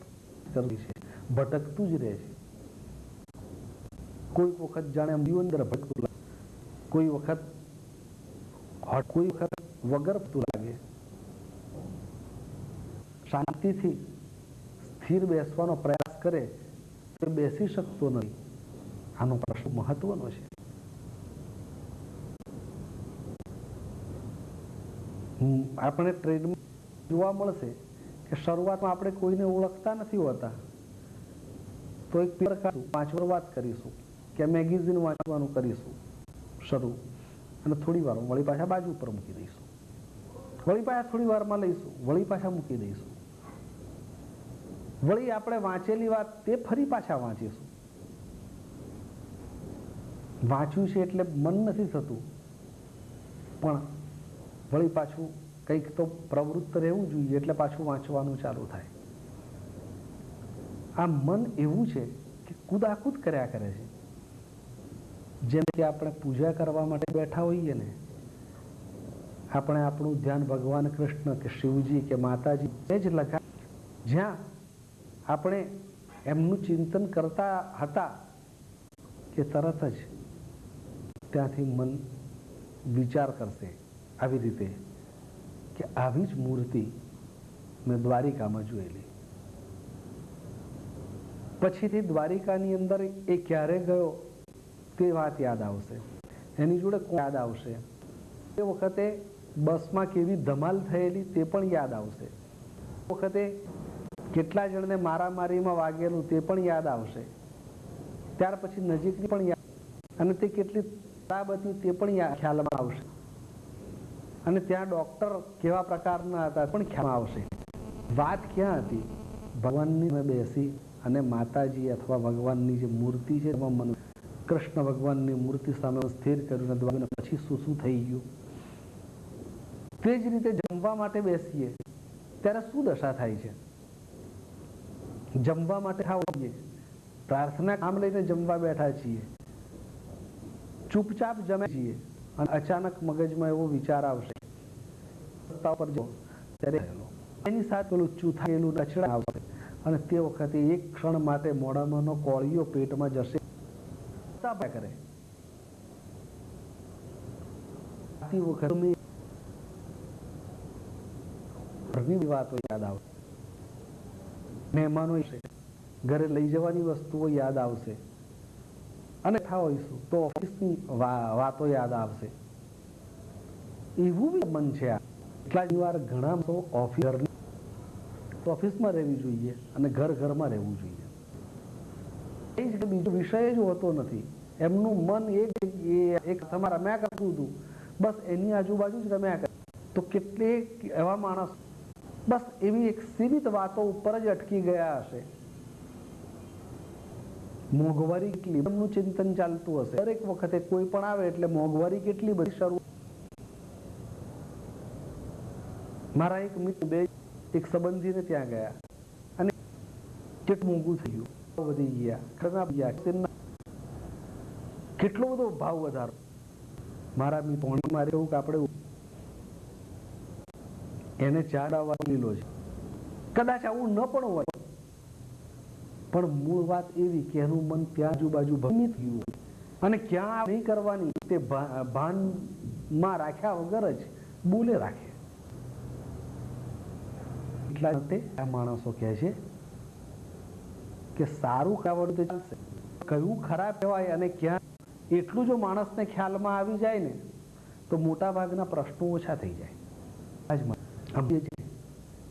[SPEAKER 1] કરતું છે, ભટકતું જ રહે છે. કોઈ વખત જાણે અંદર ભટકતું લાગે, કોઈ વખત વગર લાગે. શાંતિથી સ્થિર બેસવાનો પ્રયાસ કરે તો બેસી શકતો નથી. આનો પ્રશ્ન મહત્વનો છે. આપણે ટ્રેડમાં જોવા મળશે કે શરૂઆતમાં આપણે કોઈને ઓળખતા નથી હોતા, તો એક પેપર કાઢીશું, 5 વાર વાત કરીશું કે મેગેઝિન વાંચવાનું કરીશું શરૂ, અને થોડી વાર વળી પાછા બાજુ ઉપર મૂકી દઈશું, વળી પાછા થોડી વારમાં લઈશું, વળી પાછા મૂકી દઈશું, વળી આપણે વાંચેલી વાત તે ફરી પાછા વાંચીશું. વાંચ્યું છે એટલે મન નથી થતું, પણ વળી પાછું કંઈક તો પ્રવૃત્ત રહેવું જોઈએ એટલે પાછું વાંચવાનું ચાલુ થાય. આ મન એવું છે કે કુદાકુદ કર્યા કરે છે. જેમ કે આપણે પૂજા કરવા માટે બેઠા હોઈએ ને, આપણે આપણું ધ્યાન ભગવાન કૃષ્ણ કે શિવજી કે માતાજી એ જ લગા, જ્યાં આપણે એમનું ચિંતન કરતા હતા કે તરત જ ત્યાંથી મન વિચાર કરશે આવી રીતે કે આવી જ મૂર્તિ મેં દ્વારિકામાં જોયેલી. પછીથી દ્વારિકાની અંદર એ ક્યારે ગયો તે વાત યાદ આવશે, એની જોડે યાદ આવશે, તે વખતે બસમાં કેવી ધમાલ થયેલી તે પણ યાદ આવશે, તે વખતે કેટલા જણને મારામારીમાં વાગેલું તે પણ યાદ આવશે, ત્યાર પછી નજીકની પણ યાદ, અને તે કેટલી ખરાબ હતી તે પણ ખ્યાલમાં આવશે, અને ત્યાં ડોક્ટર કેવા પ્રકારના હતા પણ ખ્યાલમાં આવશે. વાત ક્યાં હતી? ભગવાનની બેસી અને માતાજી અથવા ભગવાનની જે મૂર્તિ છે એમાં મન કૃષ્ણ ભગવાનની મૂર્તિ સામે સ્થિર કર્યું, અને પછી શું શું થઈ ગયું. તે જ રીતે જમવા માટે બેસીએ ત્યારે શું દશા થાય છે? જમવા માટે ખાઈએ, પ્રાર્થના કામ લઈને જમવા બેઠા છીએ, ચૂપચાપ જમે છીએ, અને અચાનક મગજમાં એવો વિચાર આવશે રસ્તા પર જો ત્યારે એની સાથે પેલું ચૂથાયેલું નચડા આવશે, અને તે વખતે એક ક્ષણ માટે મોઢામાંનો કોળિયો પેટમાં જશે કરે. ઘરની વાતો યાદ આવશે, મહેમાનો ઘરે લઈ જવાની વસ્તુઓ યાદ આવશે, અને હોઈશું તો ઓફિસની વાતો યાદ આવશે. એવું બી મન છે. એટલા વાર ઘણા ઓફિસમાં રહેવી જોઈએ અને ઘરમાં રહેવું જોઈએ. બીજો વિષય જ હોતો નથી. એમનું મન એક રમ્યા કરતું હતું, બસ એની આજુબાજુ જ રમ્યા કરે. તો કેટલીક એવા માણસ બસ એવી એક સીમિત વાતો ઉપર જ અટકી ગયા હશે. મોંઘવારી કેટલી, એમનું ચિંતન ચાલતું હશે. દરેક વખતે કોઈ પણ આવે એટલે મોંઘવારી કેટલી બધી શરૂ. મારા એક મિત્ર એક સંબંધીને ત્યાં ગયા, અને કેટલું મોંઘું થયું. વધી ગયા, કેટલો બધો ભાવ વધારો. મારા પોણી મારે એવું કે આપણે એને ચાડાવા લીલો છે. કદાચ આવું ન પણ હોય, પણ મૂળ વાત એવી કે એનું મન ત્યાં આજુબાજુ ભમી થયું અને ક્યાં નહીં કરવાની તે ભાનમાં રાખ્યા વગર જ બોલે રાખે. એટલા માટે આ માણસો કહે છે કે સારું ખાવાનું તો ચાલશે, કયું ખરાબ કહેવાય અને ક્યાં, એટલું જો માણસને ખ્યાલમાં આવી જાય ને તો મોટા ભાગના પ્રશ્નો ઓછા થઈ જાય.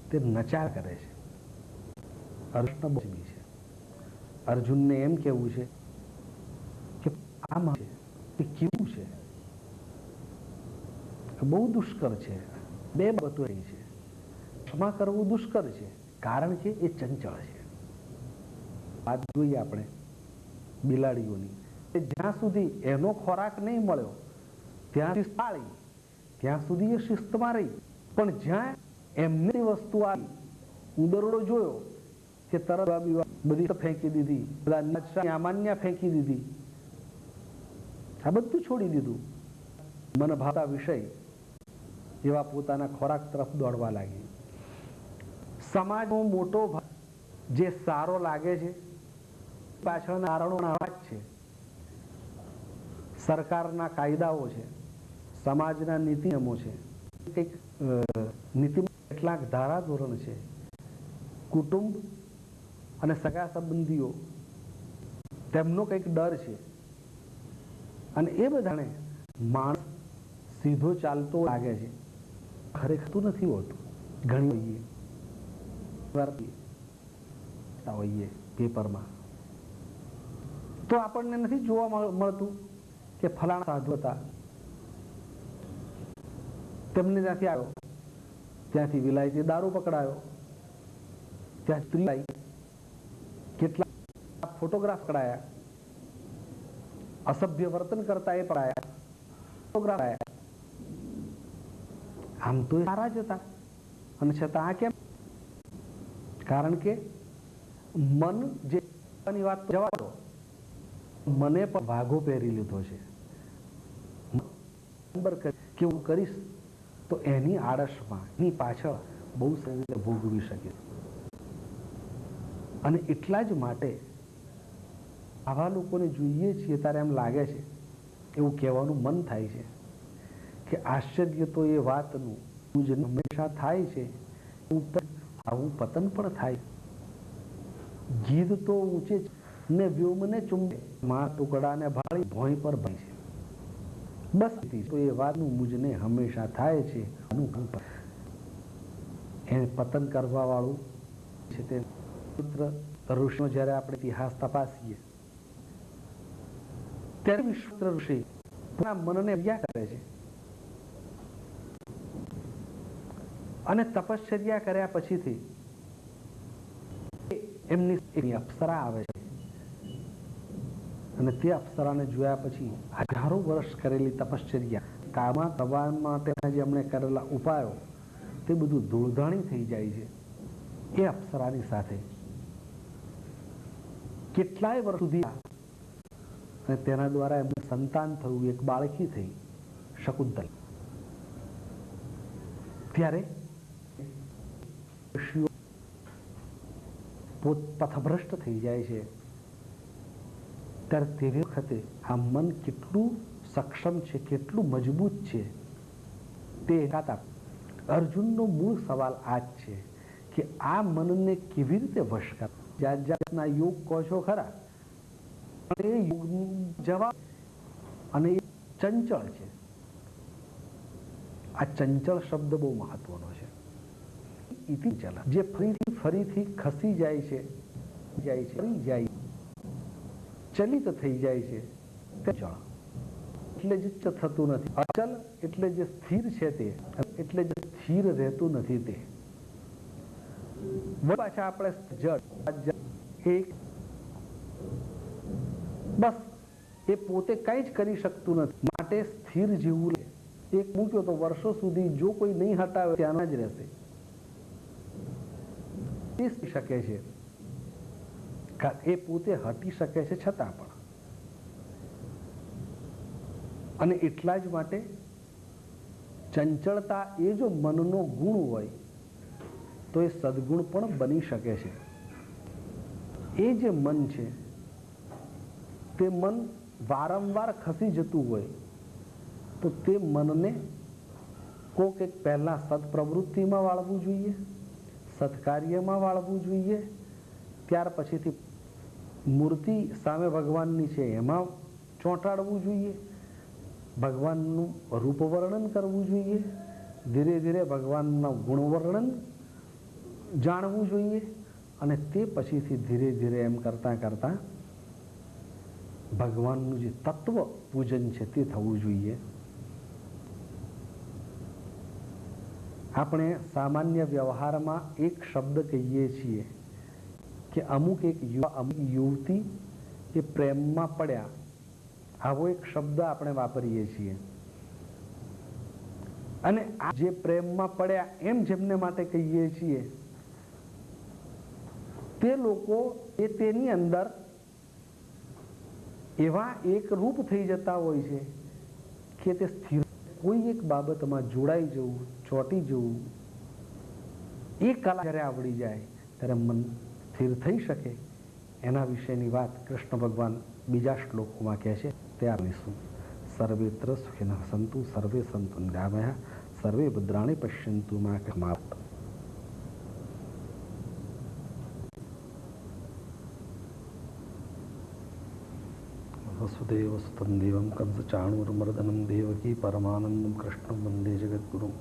[SPEAKER 1] તે નચાર કરે છે. અર્જુન છે, અર્જુનને એમ કેવું છે કે આમ છે કેવું છે, બહુ દુષ્કર છે. બે બાબતો રહી છે. ક્ષમા કરવું દુષ્કર છે કારણ કે એ ચંચળ છે. વાત જોઈએ આપણે બિલાડીઓની, જ્યાં સુધી એનો ખોરાક નહીં મળ્યો ત્યાં સુધી એ શિસ્તમાં રહી, પણ જ્યાં એમની વસ્તુ આવી, ઉંદરડો જોયો કે તરત બધી ફેંકી દીધી, સામાન્ય ફેંકી દીધી, આ બધું છોડી દીધું. મન ભાવતા વિષય એવા પોતાના ખોરાક તરફ દોડવા લાગી. સમાજનો મોટો ભાગ જે સારો લાગે છે પાછળના કારણો આવા જ છે. સરકારના કાયદાઓ છે, સમાજના નીતિ નિયમો છે, નીતિમાં કેટલાક ધારાધોરણ છે, કુટુંબ અને સગા સંબંધીઓ તેમનો કંઈક ડર છે, અને એ બધાને માણસ સીધો ચાલતો લાગે છે, ખરેખર નથી હોતું. ઘણી વાર હોઈએ પેપરમાં તો આપણને નથી જોવા મળતું કે ફલાણા સાધુ હતા, તેમને ત્યાંથી આવ્યો, ત્યાંથી વિલાયતી દારૂ પકડાયો, ત્યાં સ્ત્રી, કેટલા ફોટોગ્રાફ પકડાયા, અસભ્ય વર્તન કરતા એ પકડાયા, ફોટોગ્રાફ આવ્યા. આમ તો સારા જ હતા અને છતાં આ કેમ? કારણ કે મન જે વાત જવા દો, મને પણ ભાગો પહેરી લીધો છે કે હું કરીશ તો એની આળસમાં એની પાછળ બહુ સારી રીતે ભોગવી શકે. અને એટલા જ માટે આવા લોકોને જોઈએ છીએ ત્યારે એમ લાગે છે, એવું કહેવાનું મન થાય છે કે આશ્ચર્ય તો એ વાતનું હંમેશા થાય છે, આવું પતન પણ થાય. ગીધ તો ઊંચે ને વ્યોમને ચુંબે, માં ટુકડાને ભાળી ભોંય પર ભાઈ છે. બસ તો એ વાતનું મુજને હંમેશા થાય છે. એને પતન કરવા વાળું છે તે ઋષિનો જ્યારે આપણે ઇતિહાસ તપાસીએ ત્યારે વિશ્વામિત્ર ઋષિ મનને ક્યાં કરે છે અને તપશ્ચર્યા કર્યા પછીથી એમની અપ્સરા આવે છે અને તે અપ્સરાને જોયા પછી હજારો વર્ષ કરેલી તપશ્ચર્યા, કામા થવા માટેના જે એમણે કરેલા ઉપાયો, તે બધું ધૂળધાણી થઈ જાય છે એ અપ્સરાની સાથે. કેટલાય વર્ષ સુધી અને તેના દ્વારા એમને સંતાન થયું, એક બાળકી થઈ શકુંતલ. ત્યારે પથભ્રષ્ટ થઈ જાય છે. ત્યારે તેવી વખતે આ મન કેટલું સક્ષમ છે, કેટલું મજબૂત છે તે એકાતા. અર્જુનનો મૂળ સવાલ આ જ છે કે આ મનને કેવી રીતે વશ કર. જાત જાતના યોગ કહો છો ખરા, એ યોગ જવાબ અને એ ચંચળ છે. આ ચંચળ શબ્દ બહુ મહત્વનો છે. જે ફરીથી ખસી જાય છે, ચલિત થઈ જાય છે, એટલે જ થતું નથી. અચલ એટલે જે સ્થિર છે તે, એટલે જે સ્થિર રહેતું નથી તે. પાછા આપણે જડ બસ એ પોતે કઈ જ કરી શકતું નથી, માટે સ્થિર જીવવું. એક મૂક્યો તો વર્ષો સુધી જો કોઈ નહીં હટાવે ત્યાં જ રહેશે. શકે છે એ પોતે હટી શકે છે છતાં પણ. અને એટલા જ માટે ચંચળતા એ જો મનનો ગુણ હોય તો એ સદગુણ પણ બની શકે છે. એ જે મન છે તે મન વારંવાર ખસી જતું હોય તો તે મનને કોક એક પહેલા સત્પ્રવૃત્તિમાં વાળવું જોઈએ, સત્કાર્યમાં વાળવું જોઈએ, ત્યાર પછીથી મૂર્તિ સામે ભગવાનની છે એમાં ચોંટાડવું જોઈએ, ભગવાનનું રૂપ વર્ણન કરવું જોઈએ, ધીરે ધીરે ભગવાનના ગુણ વર્ણન જાણવું જોઈએ, અને તે પછીથી ધીરે ધીરે એમ કરતાં કરતાં ભગવાનનું જે તત્વ પૂજન છે તે થવું જોઈએ. આપણે સામાન્ય વ્યવહારમાં એક શબ્દ કહીએ છીએ કે અમુક એક યુવતી કે પ્રેમમાં પડ્યા, આવો એક શબ્દ આપણે વાપરીએ છીએ. અને આ જે પ્રેમમાં પડ્યા એમ જેમને માટે કહીએ છીએ તે લોકો તેની અંદર એવા એક રૂપ થઈ જતા હોય છે કે તે સ્થિર કોઈ એક બાબતમાં જોડાઈ જવું, ચોંટી જવું, એ કલા જ્યારે આવડી જાય ત્યારે મન સ્થિર થઈ શકે. એના વિશેની વાત કૃષ્ણ ભગવાન બીજા શ્લોકોમાં કહે છે, તે આપીશું. સર્વેત્ર સુખિનઃ સંતુ સર્વે સંતુ નિરામયા સર્વે ભદ્રાણિ પશ્યન્તુ મા કસ્માત. વસુદેવસુતં દેવં કંસચાણૂરમર્દનં દેવકી પરમાનંદં કૃષ્ણં વંદે જગદ્ગુરું.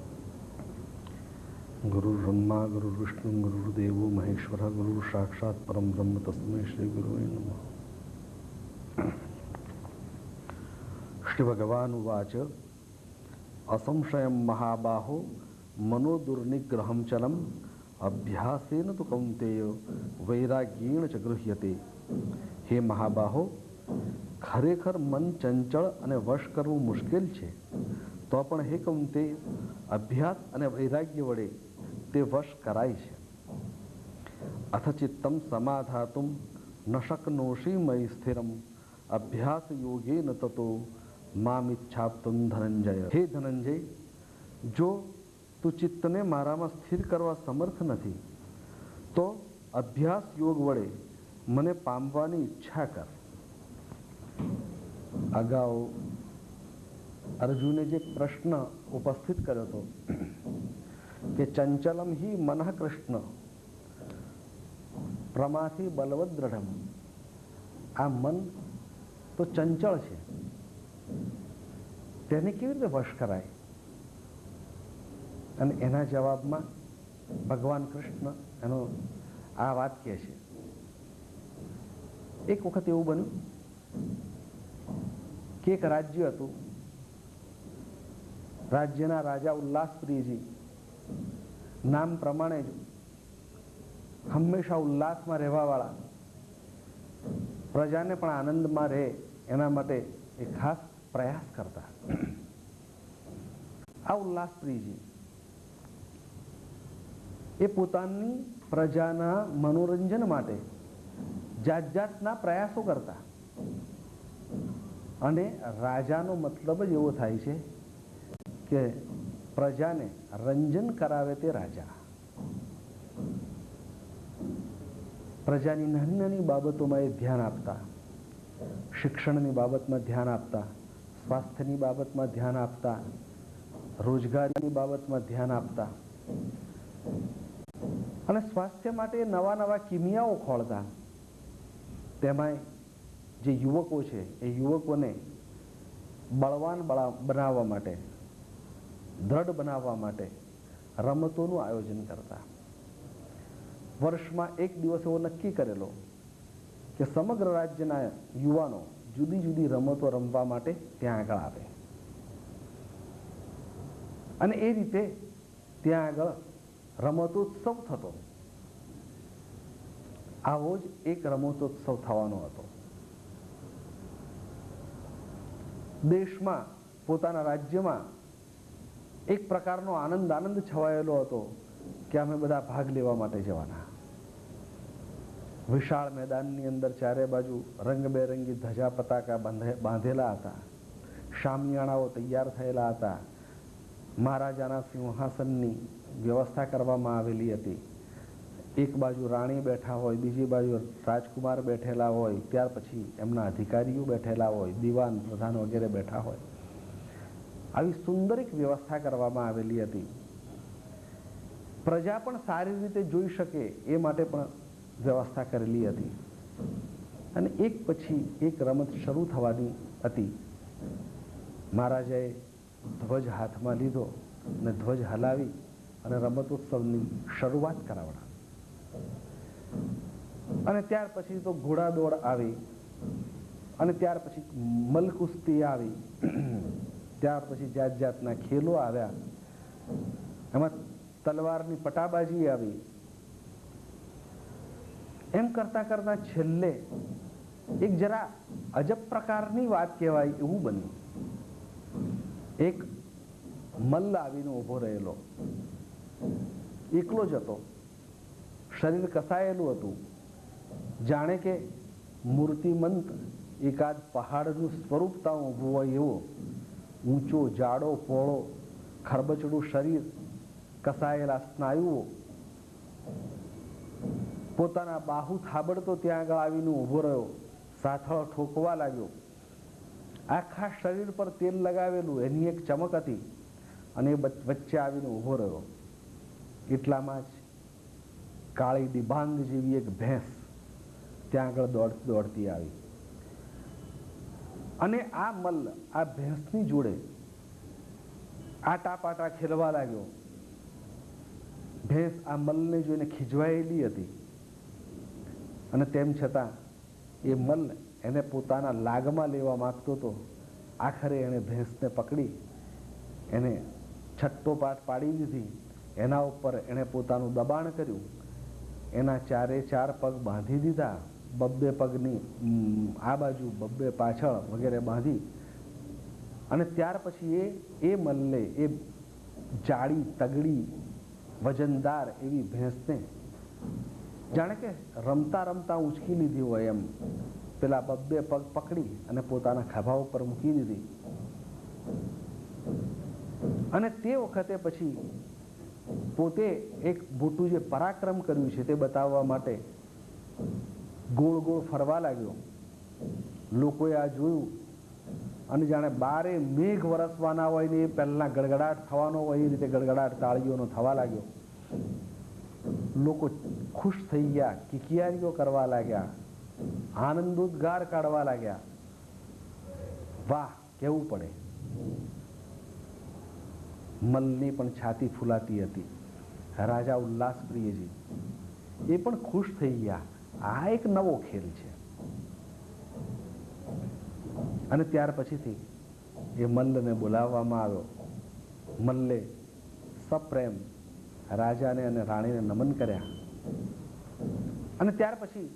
[SPEAKER 1] ગુરુર્બ્રહ્મા ગુરુર્વિષ્ણુ ગુરુર્દેવો મહેશ્વર ગુરુર સાક્ષાત પરમ બ્રહ્મ તસ્મૈ શ્રી ગુરુવે નમઃ. શ્રી ભગવાન ઉવાચ અસંશયં મહાબાહો મનો દુર્નિગ્રહં ચલમ અભ્યાસેન તુ કૌંતેય વૈરાગ્યેણ ચ ગૃહ્યતે. હે મહાબાહો, ખરેખર મન ચંચળ અને વશ કરવું મુશ્કેલ છે, તો પણ હે કૌંતેય, અભ્યાસ અને વૈરાગ્ય વડે તે વશ કરાય છે. અથ ચિત્તમ સમાધાતુમ ન શક્નોષિ મયિ સ્થિરમ અભ્યાસ યોગેન તતો મામિચ્છાપ્તુમ ધનંજય. હે ધનંજય, જો તું ચિત્તને મારામાં સ્થિર કરવા સમર્થ નથી તો અભ્યાસ યોગ વડે મને પામવાની ઈચ્છા કર. અગાઉ અર્જુને જે પ્રશ્ન ઉપસ્થિત કર્યો હતો કે ચંચલમ હિ મનઃ કૃષ્ણ પ્રમાથી બલવદ દ્રઢમ, આ મન તો ચંચળ છે, તેને કેવી રીતે વશ કરાય? અને એના જવાબમાં ભગવાન કૃષ્ણ એનો આ વાત કહે છે. એક વખત એવું બન્યું કે એક રાજ્ય હતું. રાજ્યના રાજા ઉલ્લાસપ્રિયજી નામ પ્રમાણે જ હંમેશા ઉલ્લાસમાં રહેવાવાળા, પ્રજાને પણ આનંદમાં રહે એના માટે એ ખાસ પ્રયાસ કરતા. આ ઉલ્લાસપ્રિયજી એ પોતાની પ્રજાના મનોરંજન માટે જાત જાતના પ્રયાસો કરતા. અને રાજાનો મતલબ જ એવો થાય છે કે પ્રજાને રંજન કરાવે તે રાજા. પ્રજાની નાની નાની બાબતોમાં એ ધ્યાન આપતા, શિક્ષણની બાબતમાં ધ્યાન આપતા, સ્વાસ્થ્યની બાબતમાં ધ્યાન આપતા, રોજગારીની બાબતમાં ધ્યાન આપતા, અને સ્વાસ્થ્ય માટે નવા નવા કિમિયાઓ ખોળતા. તેમાંય જે યુવકો છે એ યુવકોને બળવાન બનાવવા માટે, દ્રઢ બનાવવા માટે રમતોનું આયોજન કરતા. વર્ષમાં એક દિવસ એવો નક્કી કરેલો કે સમગ્ર રાજ્યના યુવાનો જુદી જુદી રમતો રમવા માટે ત્યાં આગળ આવે, અને એ રીતે ત્યાં આગળ રમતોત્સવ થતો. આવો જ એક રમતોત્સવ થવાનો હતો. દેશમાં, પોતાના રાજ્યમાં એક પ્રકારનો આનંદ છવાયેલો હતો કે અમે બધા ભાગ લેવા માટે જવાના. વિશાળ મેદાનની અંદર ચારે બાજુ રંગબેરંગી ધજા પતાકા બાંધેલા હતા, શામિયાણાઓ તૈયાર થયેલા હતા, મહારાજાના સિંહાસનની વ્યવસ્થા કરવામાં આવેલી હતી. એક બાજુ રાણી બેઠા હોય, બીજી બાજુ રાજકુમાર બેઠેલા હોય, ત્યાર પછી એમના અધિકારીઓ બેઠેલા હોય, દિવાન પ્રધાન વગેરે બેઠા હોય. આવી સુંદર એક વ્યવસ્થા કરવામાં આવેલી હતી. પ્રજા પણ સારી રીતે જોઈ શકે એ માટે પણ વ્યવસ્થા કરેલી હતી. અને એક પછી એક રમત શરૂ થવાની હતી. મહારાજાએ ધ્વજ હાથમાં લીધો અને ધ્વજ હલાવી અને રમતોત્સવની શરૂઆત કરાવડાવી. અને ત્યાર પછી તો ઘોડાદોડ આવી, અને ત્યાર પછી મલકુસ્તી આવી, ત્યાર પછી જાત જાતના ખેલો આવ્યા. એમાં તલવારની પટાબાજી આવી. એમ કરતા કરતા છેલ્લે એક જરા અજબ પ્રકારની વાત કહેવાય એવું બન્યું. એક મલ્લ આવીને ઉભો રહેલો, એકલો જ હતો, શરીર કસાયેલું હતું, જાણે કે મૂર્તિમંત એકાદ પહાડનું સ્વરૂપતા ઊભું હોય એવો. ઊંચો, જાડો, પહોળો, ખરબચડું શરીર, કસાયેલા સ્નાયુઓ, પોતાના બાહુ થાબડતો ત્યાં આગળ આવીને ઊભો રહ્યો, સાથળો ઠોકવા લાગ્યો. આખા શરીર પર તેલ લગાવેલું, એની એક ચમક હતી, અને એ વચ્ચે આવીને ઊભો રહ્યો. એટલામાં જ કાળી ડિબાંગ જેવી એક ભેંસ ત્યાં આગળ દોડતી આવી. અને આ મલ્લ આ ભેંસની જોડે આટાપાટા ખેલવા લાગ્યો. ભેંસ આ મલ્લને જોઈને ખીજવાયેલી હતી, અને તેમ છતાં એ મલ્લ એને પોતાના લાગમાં લેવા માંગતો હતો. આખરે એણે ભેંસને પકડી એને છટ્ટોપાટ પાડી દીધી. એના ઉપર એણે પોતાનું દબાણ કર્યું. એના ચારે ચાર પગ બાંધી દીધા, બબ્બે પગની આ બાજુ, બબ્બે પાછળ વગેરે બાંધી. અને ત્યાર પછી એ મલ્લે એ જાડી તગડી વજનદાર એવી ભેંસને જાણે કે રમતા રમતા ઉંચકી લીધી હોય એમ પેલા બબ્બે પગ પકડી અને પોતાના ખભા ઉપર મૂકી દીધી. અને તે વખતે પછી પોતે એક મોટું જે પરાક્રમ કર્યું છે તે બતાવવા માટે ગોળ ગોળ ફરવા લાગ્યો. લોકોએ આ જોયું, અને જાણે બારે મેઘ વરસવાના હોય ને એ પહેલા ગડગડાટ થવાનો હોય એ રીતે ગડગડાટ તાળીઓનો થવા લાગ્યો. લોકો ખુશ થઈ ગયા, કિકિયારીઓ કરવા લાગ્યા, આનંદોદ્ગાર કાઢવા લાગ્યા. વાહ કેવું પડે. મલની પણ છાતી ફૂલાતી હતી. રાજા ઉલ્લાસપ્રિયજી એ પણ ખુશ થઈ ગયા. આ એક નવો ખેલ છે. અને ત્યાર પછીથી એ મલ્લને બોલાવવામાં આવ્યો. મલ્લે સપ્રેમ રાજાને અને રાણીને નમન કર્યા. અને ત્યાર પછી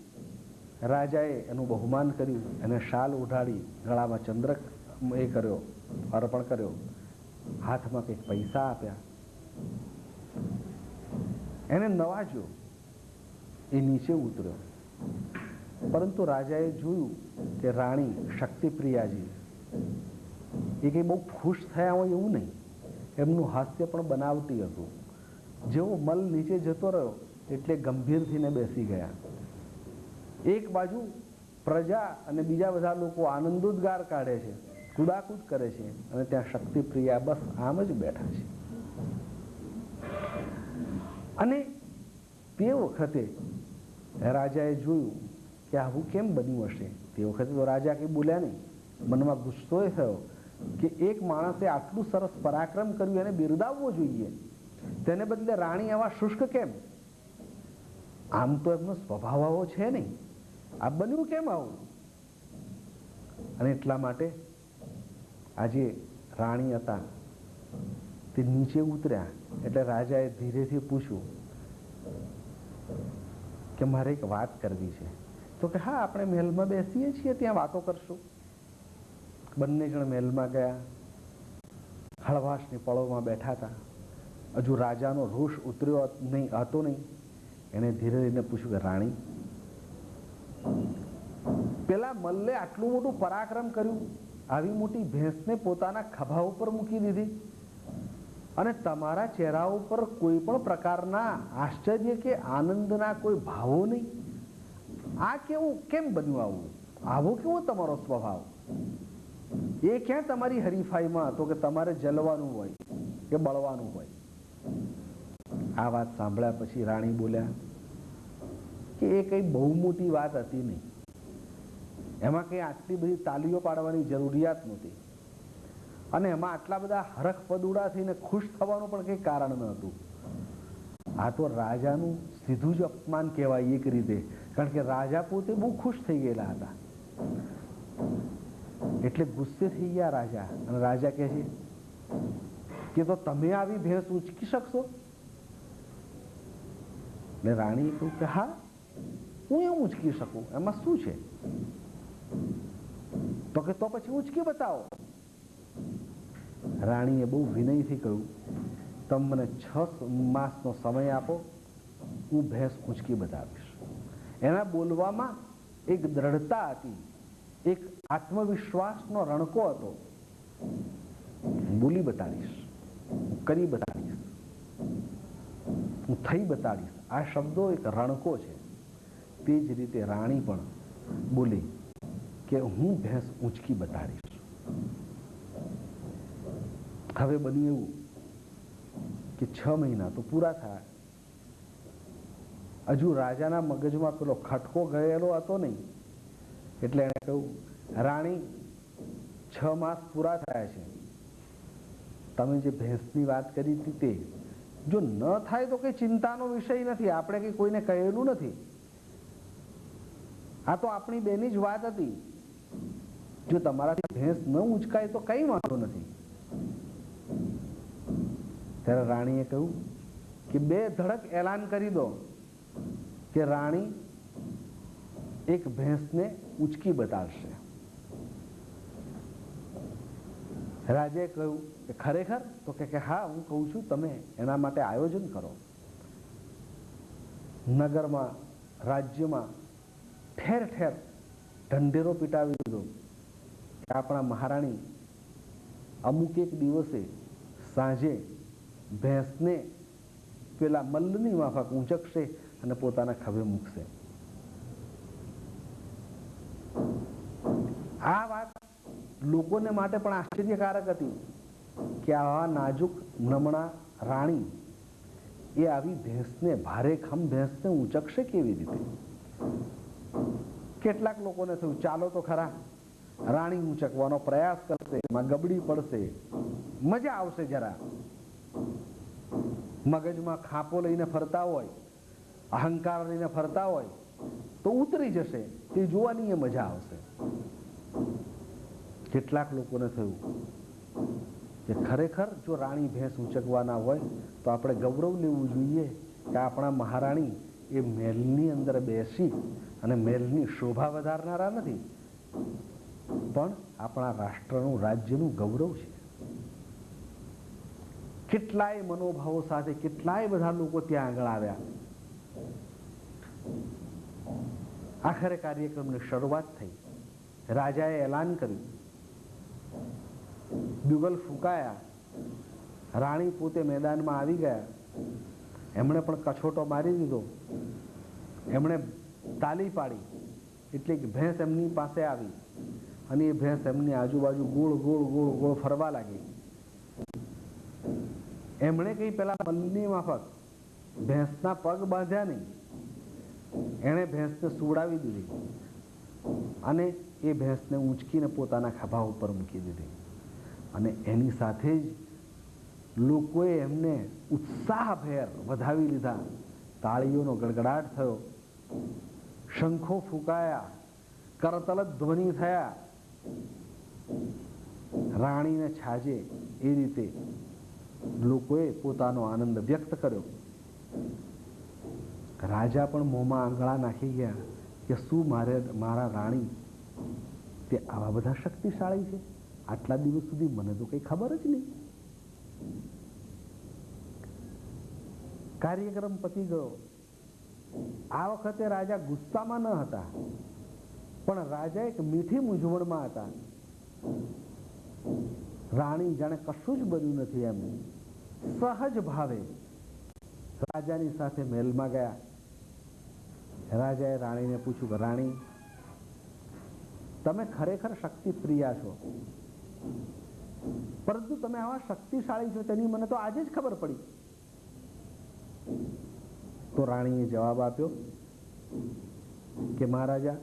[SPEAKER 1] રાજાએ એનું બહુમાન કર્યું. એને શાલ ઉઢાડી, ગળામાં ચંદ્રક એ કર્યો, અર્પણ કર્યો, હાથમાં કંઈક પૈસા આપ્યા. એને નવાજ્યો. એ નીચે ઉતર્યો. પરંતુ રાજાએ જોયું કે રાણી શક્તિપ્રિયાજી એ કંઈ બહુ ખુશ થયા હોય એવું નહીં. એમનું હાસ્ય પણ બનાવટી હતું. જેવો મલ નીચે જતો રહ્યો એટલે ગંભીરથીને બેસી ગયા. એક બાજુ પ્રજા અને બીજા બધા લોકો આનંદોદ્ગાર કાઢે છે, કુદાકૂદ કરે છે, અને ત્યાં શક્તિપ્રિયા બસ આમ જ બેઠા છે. અને તે વખતે રાજાએ જોયું કે આવું કેમ બન્યું હશે. તે વખતે તો રાજા કંઈ બોલ્યા નહીં. મનમાં ગુસ્સો થયો કે એક માણસે આટલું સરસ પરાક્રમ કર્યું, એને બિરદાવવો જોઈએ. તેને બદલે રાણી આવા શુષ્ક કેમ? આમ તો એમનો સ્વભાવ આવો છે નહીં. આ બન્યું કેમ આવું? અને એટલા માટે આજે રાણી હતા તે નીચે ઉતર્યા. એટલે રાજાએ ધીરેથી પૂછ્યું કે મારે એક વાત કરવી છે. તો કે હા, આપણે મહેલમાં બેસીએ છીએ, ત્યાં વાતો કરશું. બંને જણ મહેલમાં ગયા. હળવાશની પળોમાં બેઠા હતા. હજુ રાજાનો રોષ ઉતર્યો હતો નહીં. એણે ધીરે ધીરે પૂછ્યું કે રાણી, પેલા મલ્લે આટલું મોટું પરાક્રમ કર્યું, આવી મોટી ભેંસને પોતાના ખભા ઉપર મૂકી દીધી, અને તમારા ચહેરા ઉપર કોઈ પણ પ્રકારના આશ્ચર્ય કે આનંદના કોઈ ભાવો નહીં. આ કેવું કેમ બન્યું? આવું આવો કેવો તમારો સ્વભાવ? એ ક્યાં તમારી હરીફાઈમાં હતો કે તમારે જલવાનું હોય કે બળવાનું હોય? આ વાત સાંભળ્યા પછી રાણી બોલ્યા કે એ કઈ બહુ મોટી વાત હતી નહીં, એમાં કઈ આટલી બધી તાલીઓ પાડવાની જરૂરિયાત નહોતી, અને એમાં આટલા બધા હરખ પદુડા થઈને ખુશ થવાનું પણ કંઈ કારણ ન હતું. આ તો રાજાનું સીધું જ અપમાન કહેવાય એક રીતે, કારણ કે રાજા પોતે બહુ ખુશ થઈ ગયેલા હતા. એટલે ગુસ્સે થઈ ગયા રાજા, અને રાજા કહે છે કે તો તમે આવી ભેંસ ઉંચકી શકશો? એટલે રાણીએ કહ્યું કે હા, હું એવું ઉંચકી શકું, એમાં શું છે? તો કે તો પછી ઉંચકી બતાવો. રાણીએ બહુ વિનયથી કહ્યું, તમે મને 6 માસનો સમય આપો, હું ભેંસ ઉંચકી બતાવીશ. એના બોલવામાં એક દ્રઢતા હતી, એક આત્મવિશ્વાસનો રણકો હતો. બોલી બતાડીશ, કરી બતાડીશ, હું થઈ બતાડીશ. આ શબ્દો એક રણકો છે. તે જ રીતે રાણી પણ બોલી કે હું ભેંસ ઉંચકી બતાડીશ. હવે બન્યું એવું કે 6 મહિના તો પૂરા થયા, હજુ રાજાના મગજમાં પેલો ખટકો ગયેલો હતો નહીં. એટલે એણે કહ્યું, રાણી, 6 માસ પૂરા થયા છે, તમે જે ભેંસની વાત કરી હતી તે જો ન થાય તો કઈ ચિંતાનો વિષય નથી, આપણે કઈ કોઈને કહેલું નથી, આ તો આપણી બેની જ વાત હતી. જો તમારાથી ભેંસ ન ઉંચકાય તો કઈ વાંધો નથી. ત્યારે રાણીએ કહ્યું કે 2 ધડક એલાન કરી દો કે રાણી એક ભેંસને ઉંચકી બતાડશે. રાજાએ કહ્યું કે ખરેખર? તો કે હા, હું કહું છું, તમે એના માટે આયોજન કરો. નગરમાં, રાજ્યમાં ઠેર ઠેર ઢંઢેરો પીટાવી દીધો કે આપણા મહારાણી અમુક એક દિવસે સાંજે ભેંસને પેલા મલ્લની માફક ઊંચકશે અને પોતાના ખભે મૂકશે. આ વાત લોકોને માટે પણ આશ્ચર્યકારક હતી કે આવા નાજુક નમણા રાણી એ આવી ભેંસને, ભારેખમ ભેંસને ઊંચકશે કેવી રીતે? કેટલાક લોકોને થયું ચાલો તો ખરા, રાણી ઊંચકવાનો પ્રયાસ કરશે, એમાં ગબડી પડશે, મજા આવશે જરા. મગજમાં ખાપો લઈને ફરતા હોય, અહંકાર લઈને ફરતા હોય તો ઉતરી જશે, તે જોવાની મજા આવશે. કેટલાક લોકોને થયું કે ખરેખર જો રાણી ભેંસ ઊંચકવાના હોય તો આપણે ગૌરવ લેવું જોઈએ કે આપણા મહારાણી એ મહેલની અંદર બેસી અને મહેલની શોભા વધારનારા નથી, પણ આપણા રાષ્ટ્રનું, રાજ્યનું ગૌરવ છે. કેટલાય મનોભાવો સાથે કેટલાય બધા લોકો ત્યાં આગળ આવ્યા. આખરે કાર્યક્રમની શરૂઆત થઈ. રાજાએ એલાન કર્યું, બ્યુગલ ફૂંકાયા, રાણી પોતે મેદાનમાં આવી ગયા. એમણે પણ કછોટો મારી દીધો, એમણે તાલી પાડી, એટલે કે ભેંસ એમની પાસે આવી અને એ ભેંસ એમની આજુબાજુ ગોળ ગોળ ગોળ ગોળ ફરવા લાગી. એમણે કઈ પેલા મલ્લની માફક ભેંસના પગ બાંધ્યા નહીં, એણે ભેંસને સુવડાવી દીધી અને એ ભેંસને ઊંચકીને પોતાના ખભા ઉપર મૂકી દીધી. અને એની સાથે જ લોકોએ એમને ઉત્સાહભેર વધાવી લીધા. તાળીઓનો ગડગડાટ થયો, શંખો ફૂંકાયા, કરતલ ધ્વનિ થયા. રાણીને છાજે એ રીતે લોકોએ પોતાનો આનંદ વ્યક્ત કર્યો. રાજા પણ મોંમાં આંગળા નાખી ગયા કે શું મારા રાણી તે આવા બધા શક્તિશાળી છે? આટલા દિવસ સુધી મને તો કઈ ખબર જ નહીં. કાર્યક્રમ પતી ગયો. આ વખતે રાજા ગુસ્સામાં ન હતા, પણ રાજા એક મીઠી મૂંઝવણમાં હતા. રાણી જાણે કશું જ બન્યું નથી એમ સહજ ભાવે રાજાની સાથે મહેલમાં ગયા. રાજાએ રાણીને પૂછ્યું કે રાણી, તમે ખરેખર શક્તિ પ્રિયા છો, પરંતુ તમે આવા શક્તિશાળી છો તેની મને તો આજે જ ખબર પડી. તો રાણીએ જવાબ આપ્યો કે મહારાજા,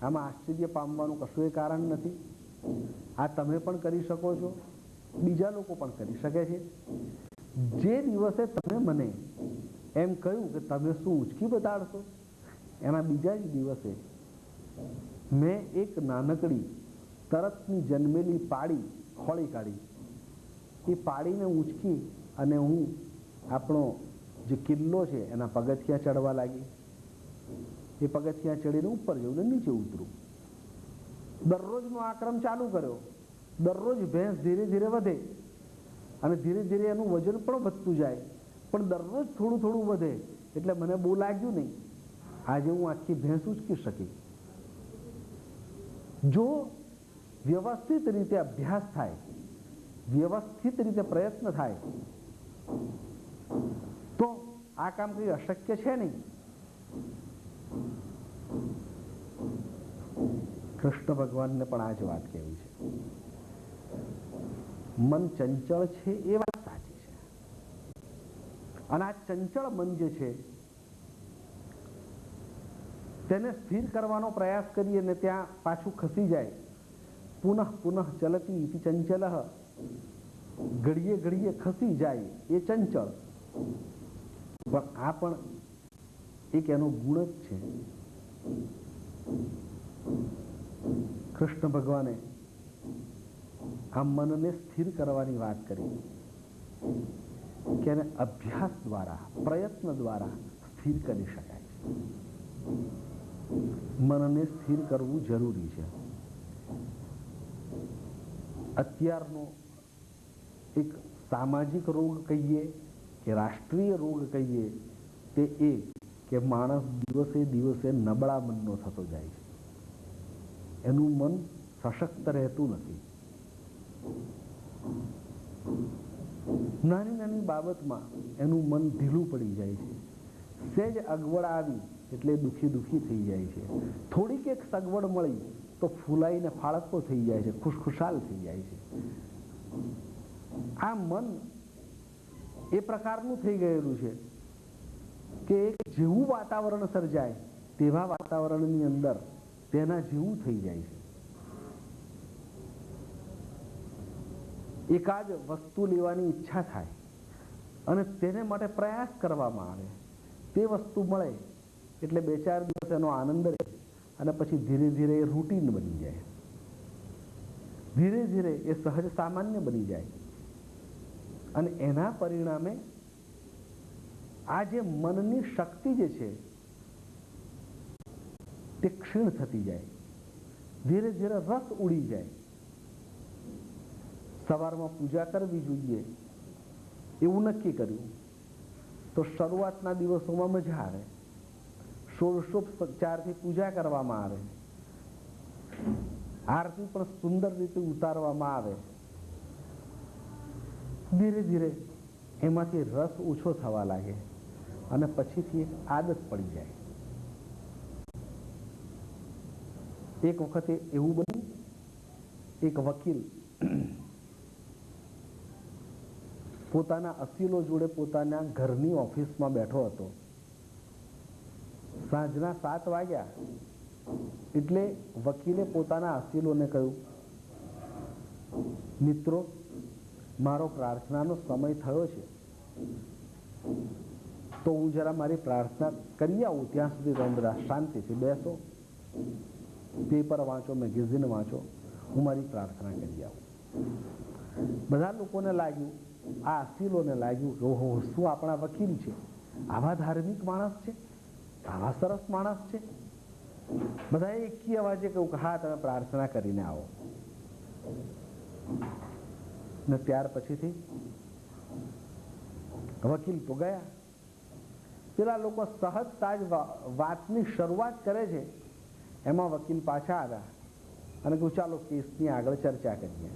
[SPEAKER 1] આમાં આશ્ચર્ય પામવાનું કશું કારણ નથી. આ તમે પણ કરી શકો છો, બીજા લોકો પણ કરી શકે છે. જે દિવસે તમે મને એમ કહ્યું કે તમે શું ઉચકી બતાડશો, એના બીજા જ દિવસે મેં એક નાનકડી તરતની જન્મેલી પાડી ખોળી કાઢી. એ પાડીને ઉચકી અને હું આપણો જે કિલ્લો છે એના પગથિયા ચડવા લાગી. એ પગથિયા ચડીને ઉપર જવું ને નીચે ઉતરું. દરરોજનો આ ક્રમ ચાલુ કર્યો. દરરોજ ભેંસ ધીરે ધીરે વધે અને ધીરે ધીરે એનું વજન પણ વધતું જાય, પણ દરરોજ થોડું થોડું વધે. એટલે મને બહુ લાગ્યું નહીં, આજે હું આખી ભેંસ ઉચકી શકી. જો વ્યવસ્થિત રીતે અભ્યાસ થાય, વ્યવસ્થિત રીતે પ્રયત્ન થાય તો આ કામ કંઈ અશક્ય છે નહીં. કૃષ્ણ ભગવાનને પણ આ જ વાત કહેવી છે. મન ચંચળ છે એ વાત સાચી છે, અને આ ચંચળ મન જે છે તેને સ્થિર કરવાનો પ્રયાસ કરીએ ને ત્યાં પાછું ખસી જાય. પુનઃ પુનઃ ચલતી ઇતિ ચંચલઃ, ઘડીએ ઘડીએ ખસી જાય એ ચંચળ. પણ આ પણ એક એનો ગુણ જ છે. કૃષ્ણ ભગવાને આ મનને સ્થિર કરવાની વાત કરી કે એને અભ્યાસ દ્વારા, પ્રયત્ન દ્વારા સ્થિર કરી શકાય છે. મનને સ્થિર કરવું જરૂરી છે. અત્યારનો એક સામાજિક રોગ કહીએ કે રાષ્ટ્રીય રોગ કહીએ તે એ કે માણસ દિવસે દિવસે નબળા મનનો થતો જાય છે. એનું મન સશક્ત રહેતું નથી. નાની નાની બાબતમાં એનું મન ઢીલું પડી જાય છે. સહેજ અગવડ આવી એટલે દુખી દુખી થઈ જાય છે. થોડીક એક સગવડ મળી તો ફૂલાઈને ફાળકો થઈ જાય છે, ખુશખુશાલ થઈ જાય છે. આ મન એ પ્રકારનું થઈ ગયેલું છે કે જેવું વાતાવરણ સર્જાય તેવા વાતાવરણની અંદર તેના જેવું થઈ જાય છે. એકાદ વસ્તુ લેવાની ઈચ્છા થાય અને તેને માટે પ્રયાસ કરવામાં આવે, તે વસ્તુ મળે એટલે 2-4 દિવસ એનો આનંદ રહે અને પછી ધીરે ધીરે એ રૂટીન બની જાય, ધીરે ધીરે એ સહજ સામાન્ય બની જાય અને એના પરિણામે આ જે મનની શક્તિ જે છે તે ક્ષીણ થતી જાય, ધીરે ધીરે રસ ઉડી જાય. સવારમાં પૂજા કરવી જોઈએ એવું નક્કી કર્યું તો શરૂઆતના દિવસોમાં મજા આવે. ષોડશોપચારથી પૂજા કરવામાં આવે, આરતી પણ સુંદર રીતે ઉતારવામાં આવે. ધીરે ધીરે એમાંથી રસ ઓછો થવા લાગે અને પછીથી એક આદત પડી જાય. એક વખતે એવું બન્યું, એક વકીલ પોતાના અસીલો જોડે પોતાના ઘરની ઓફિસમાં બેઠો હતો. સાંજના 7 વાગ્યા એટલે વકીલે પોતાના અસીલોને કહ્યું, મિત્રો, મારો પ્રાર્થનાનો સમય થયો છે, તો હું જરા મારી પ્રાર્થના કરી આવું. ત્યાં સુધી તમે બધા શાંતિથી બેસો, પેપર વાંચો, મેગેઝિન વાંચો, હું મારી પ્રાર્થના કરી આવું. બધા લોકોને લાગ્યું, આ અસીલોને લાગ્યું કે ઓહો, શું આપણા વકીલ છે, આવા ધાર્મિક માણસ છે, આવા સરસ માણસ છે. બધાએ એકી અવાજે કહ્યું કે હા, તમે પ્રાર્થના કરીને આવો. ને ત્યાર પછીથી વકીલ તો ગયા. પેલા લોકો સહજતા જ વાતની શરૂઆત કરે છે એમાં વકીલ પાછા આવ્યા અને કહ્યું ચાલો કેસની આગળ ચર્ચા કરીએ.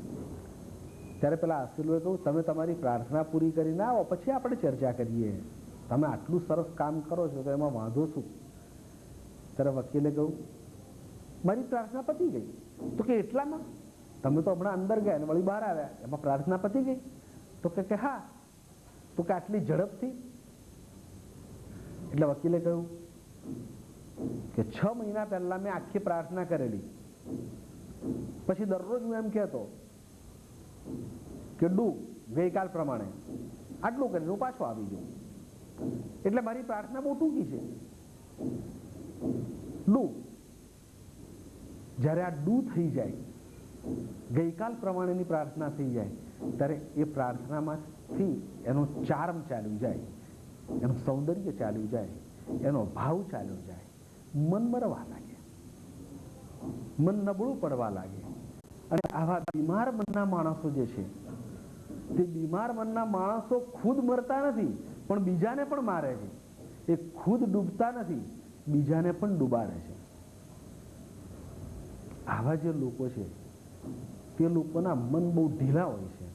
[SPEAKER 1] ત્યારે પેલા અસીલોએ કહ્યું તમે તમારી પ્રાર્થના પૂરી કરીને આવો પછી આપણે ચર્ચા કરીએ. તમે આટલું સરસ કામ કરો છો તો એમાં વાંધો શું? ત્યારે વકીલે કહ્યું મારી પ્રાર્થના પતી ગઈ. તો કે એટલામાં? તમે તો હમણાં અંદર ગયા ને વળી બહાર આવ્યા, એમાં પ્રાર્થના પતી ગઈ? તો કે હા. તો કે આટલી ઝડપથી? એટલે વકીલે કહ્યું કે 6 મહિના પહેલા મેં આખી પ્રાર્થના કરેલી, પછી દરરોજ હું એમ કહેતો કે ડૂબ ગઈકાલ પ્રમાણે આટલું કરીને હું પાછો આવી જાઉં. એટલે મારી પ્રાર્થના બહુ ટૂંકી છે. ડૂ જ્યારે આ ડૂ થઈ જાય, ગઈકાલ પ્રમાણેની પ્રાર્થના થઈ જાય, ત્યારે એ પ્રાર્થનામાંથી એનો ચાર્મ ચાલ્યું જાય, એનું સૌંદર્ય ચાલ્યું જાય, એનો ભાવ ચાલ્યો જાય. મન મરવા લાગે, મન નબળું પડવા લાગે. અને આવા બીમાર મનના માણસો જે છે, તે બીમાર મનના માણસો ખુદ મરતા નથી પણ બીજાને પણ મારે છે. એ ખુદ ડૂબતા નથી, બીજાને પણ ડૂબાડે છે. આવા જે લોકો છે તે લોકોના મન બહુ ઢીલા હોય છે.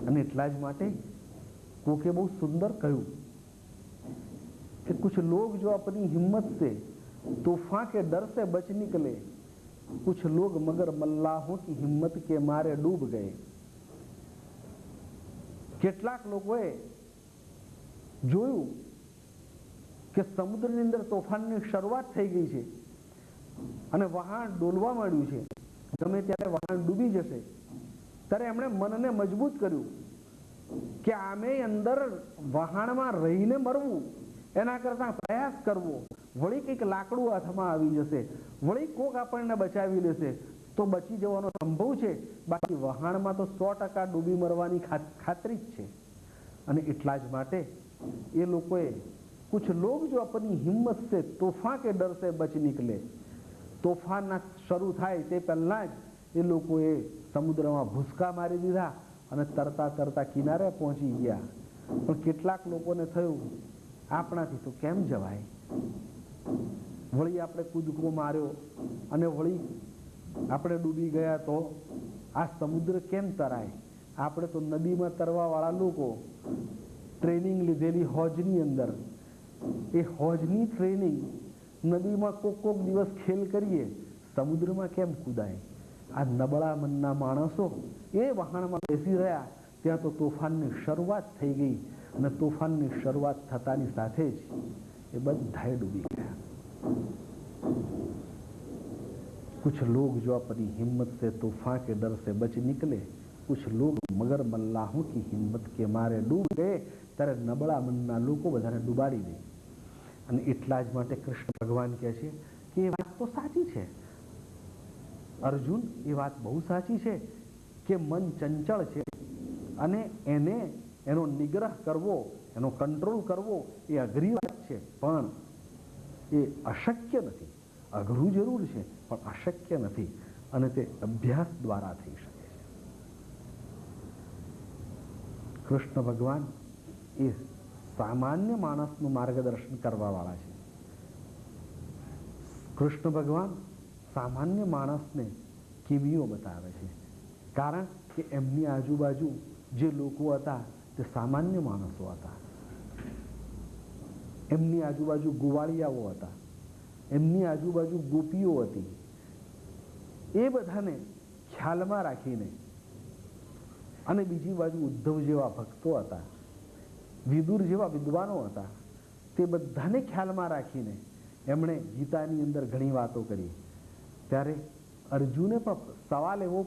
[SPEAKER 1] અને એટલા જ માટે કોકે બહુ સુંદર કહ્યું कि कुछ लोग जो अपनी हिम्मत से तूफान के डर से बच निकले, कुछ लोग मगर मल्लाहों की हिम्मत के मारे डूब गए. કેટલાક લોકોએ જોયું કે સમુદ્રની અંદર તોફાનની શરૂઆત થઈ ગઈ છે અને વહાણ ડોલવા માંડ્યું છે, ગમે ત્યારે વહાણ ડૂબી જશે. ત્યારે એમણે મનને મજબૂત કર્યું કે આમે અંદર વહાણમાં રહીને મરવું એના કરતા પ્રયાસ કરવો. વળી કંઈક લાકડું હાથમાં આવી જશે, વળી કોક આપણને બચાવી લેશે તો બચી જવાનો સંભવ છે, બાકી વહાણમાં તો 100% ડૂબી મરવાની ખાતરી જ છે. અને એટલા જ માટે એ લોકોએ કુછ લોગ જો अपनी हिम्मत से तूफान के डर से बच निकले, તોફાન શરૂ થાય તે પહેલા જ એ લોકોએ સમુદ્રમાં ભૂસકા મારી દીધા અને તરતા તરતા કિનારે પહોંચી ગયા. પણ કેટલાક લોકોને થયું આપણાથી તો કેમ જવાય, વળી આપણે કૂદકો માર્યો અને વળી આપણે ડૂબી ગયા તો આ સમુદ્ર કેમ તરાય? આપણે તો નદીમાં તરવા વાળા લોકો, ટ્રેનિંગ લીધેલી હોજની અંદર, એ હોજની ટ્રેનિંગ નદીમાં કોક દિવસ ખેલ કરીએ, સમુદ્રમાં કેમ કૂદાય? આ નબળા મનના માણસો એ વહાણમાં બેસી રહ્યા ત્યાં તો તોફાનની શરૂઆત થઈ ગઈ અને તોફાનની શરૂઆત થતાની સાથે જ એ બધાએ ડૂબી ગયા. कुछ लोग जो अपनी हिम्मत से तूफान के डर से बच निकले, कुछ लोग मगर मल्लाहों की हिम्मत के मारे डूब गए. ત્યારે નબળા મનના લોકો બધાને ડૂબાડી દે. અને એટલા જ માટે કૃષ્ણ ભગવાન કહે છે કે એ વાત તો સાચી છે અર્જુન, એ વાત બહુ સાચી છે કે મન ચંચળ છે અને એનો નિગ્રહ કરવો, એનો કંટ્રોલ કરવો એ અઘરી વાત છે, પણ એ અશક્ય નથી. અઘરું જરૂર છે પણ અશક્ય નથી અને તે અભ્યાસ દ્વારા થઈ શકે છે. કૃષ્ણ ભગવાન એ સામાન્ય માણસનું માર્ગદર્શન કરવા વાળા છે. કૃષ્ણ ભગવાન સામાન્ય માણસને કિમીઓ બતાવે છે, કારણ કે એમની આજુબાજુ જે લોકો હતા તે સામાન્ય માણસો હતા. એમની આજુબાજુ ગોવાળિયાઓ હતા, એમની આજુબાજુ ગોપીઓ હતી. એ બધાને ખ્યાલમાં રાખીને, અને બીજી બાજુ ઉદ્ધવ જેવા ભક્તો હતા, વિદુર જેવા વિદ્વાનો હતા, તે બધાને ખ્યાલમાં રાખીને એમણે ગીતાની અંદર ઘણી વાતો કરી. ત્યારે અર્જુને પણ સવાલ એવો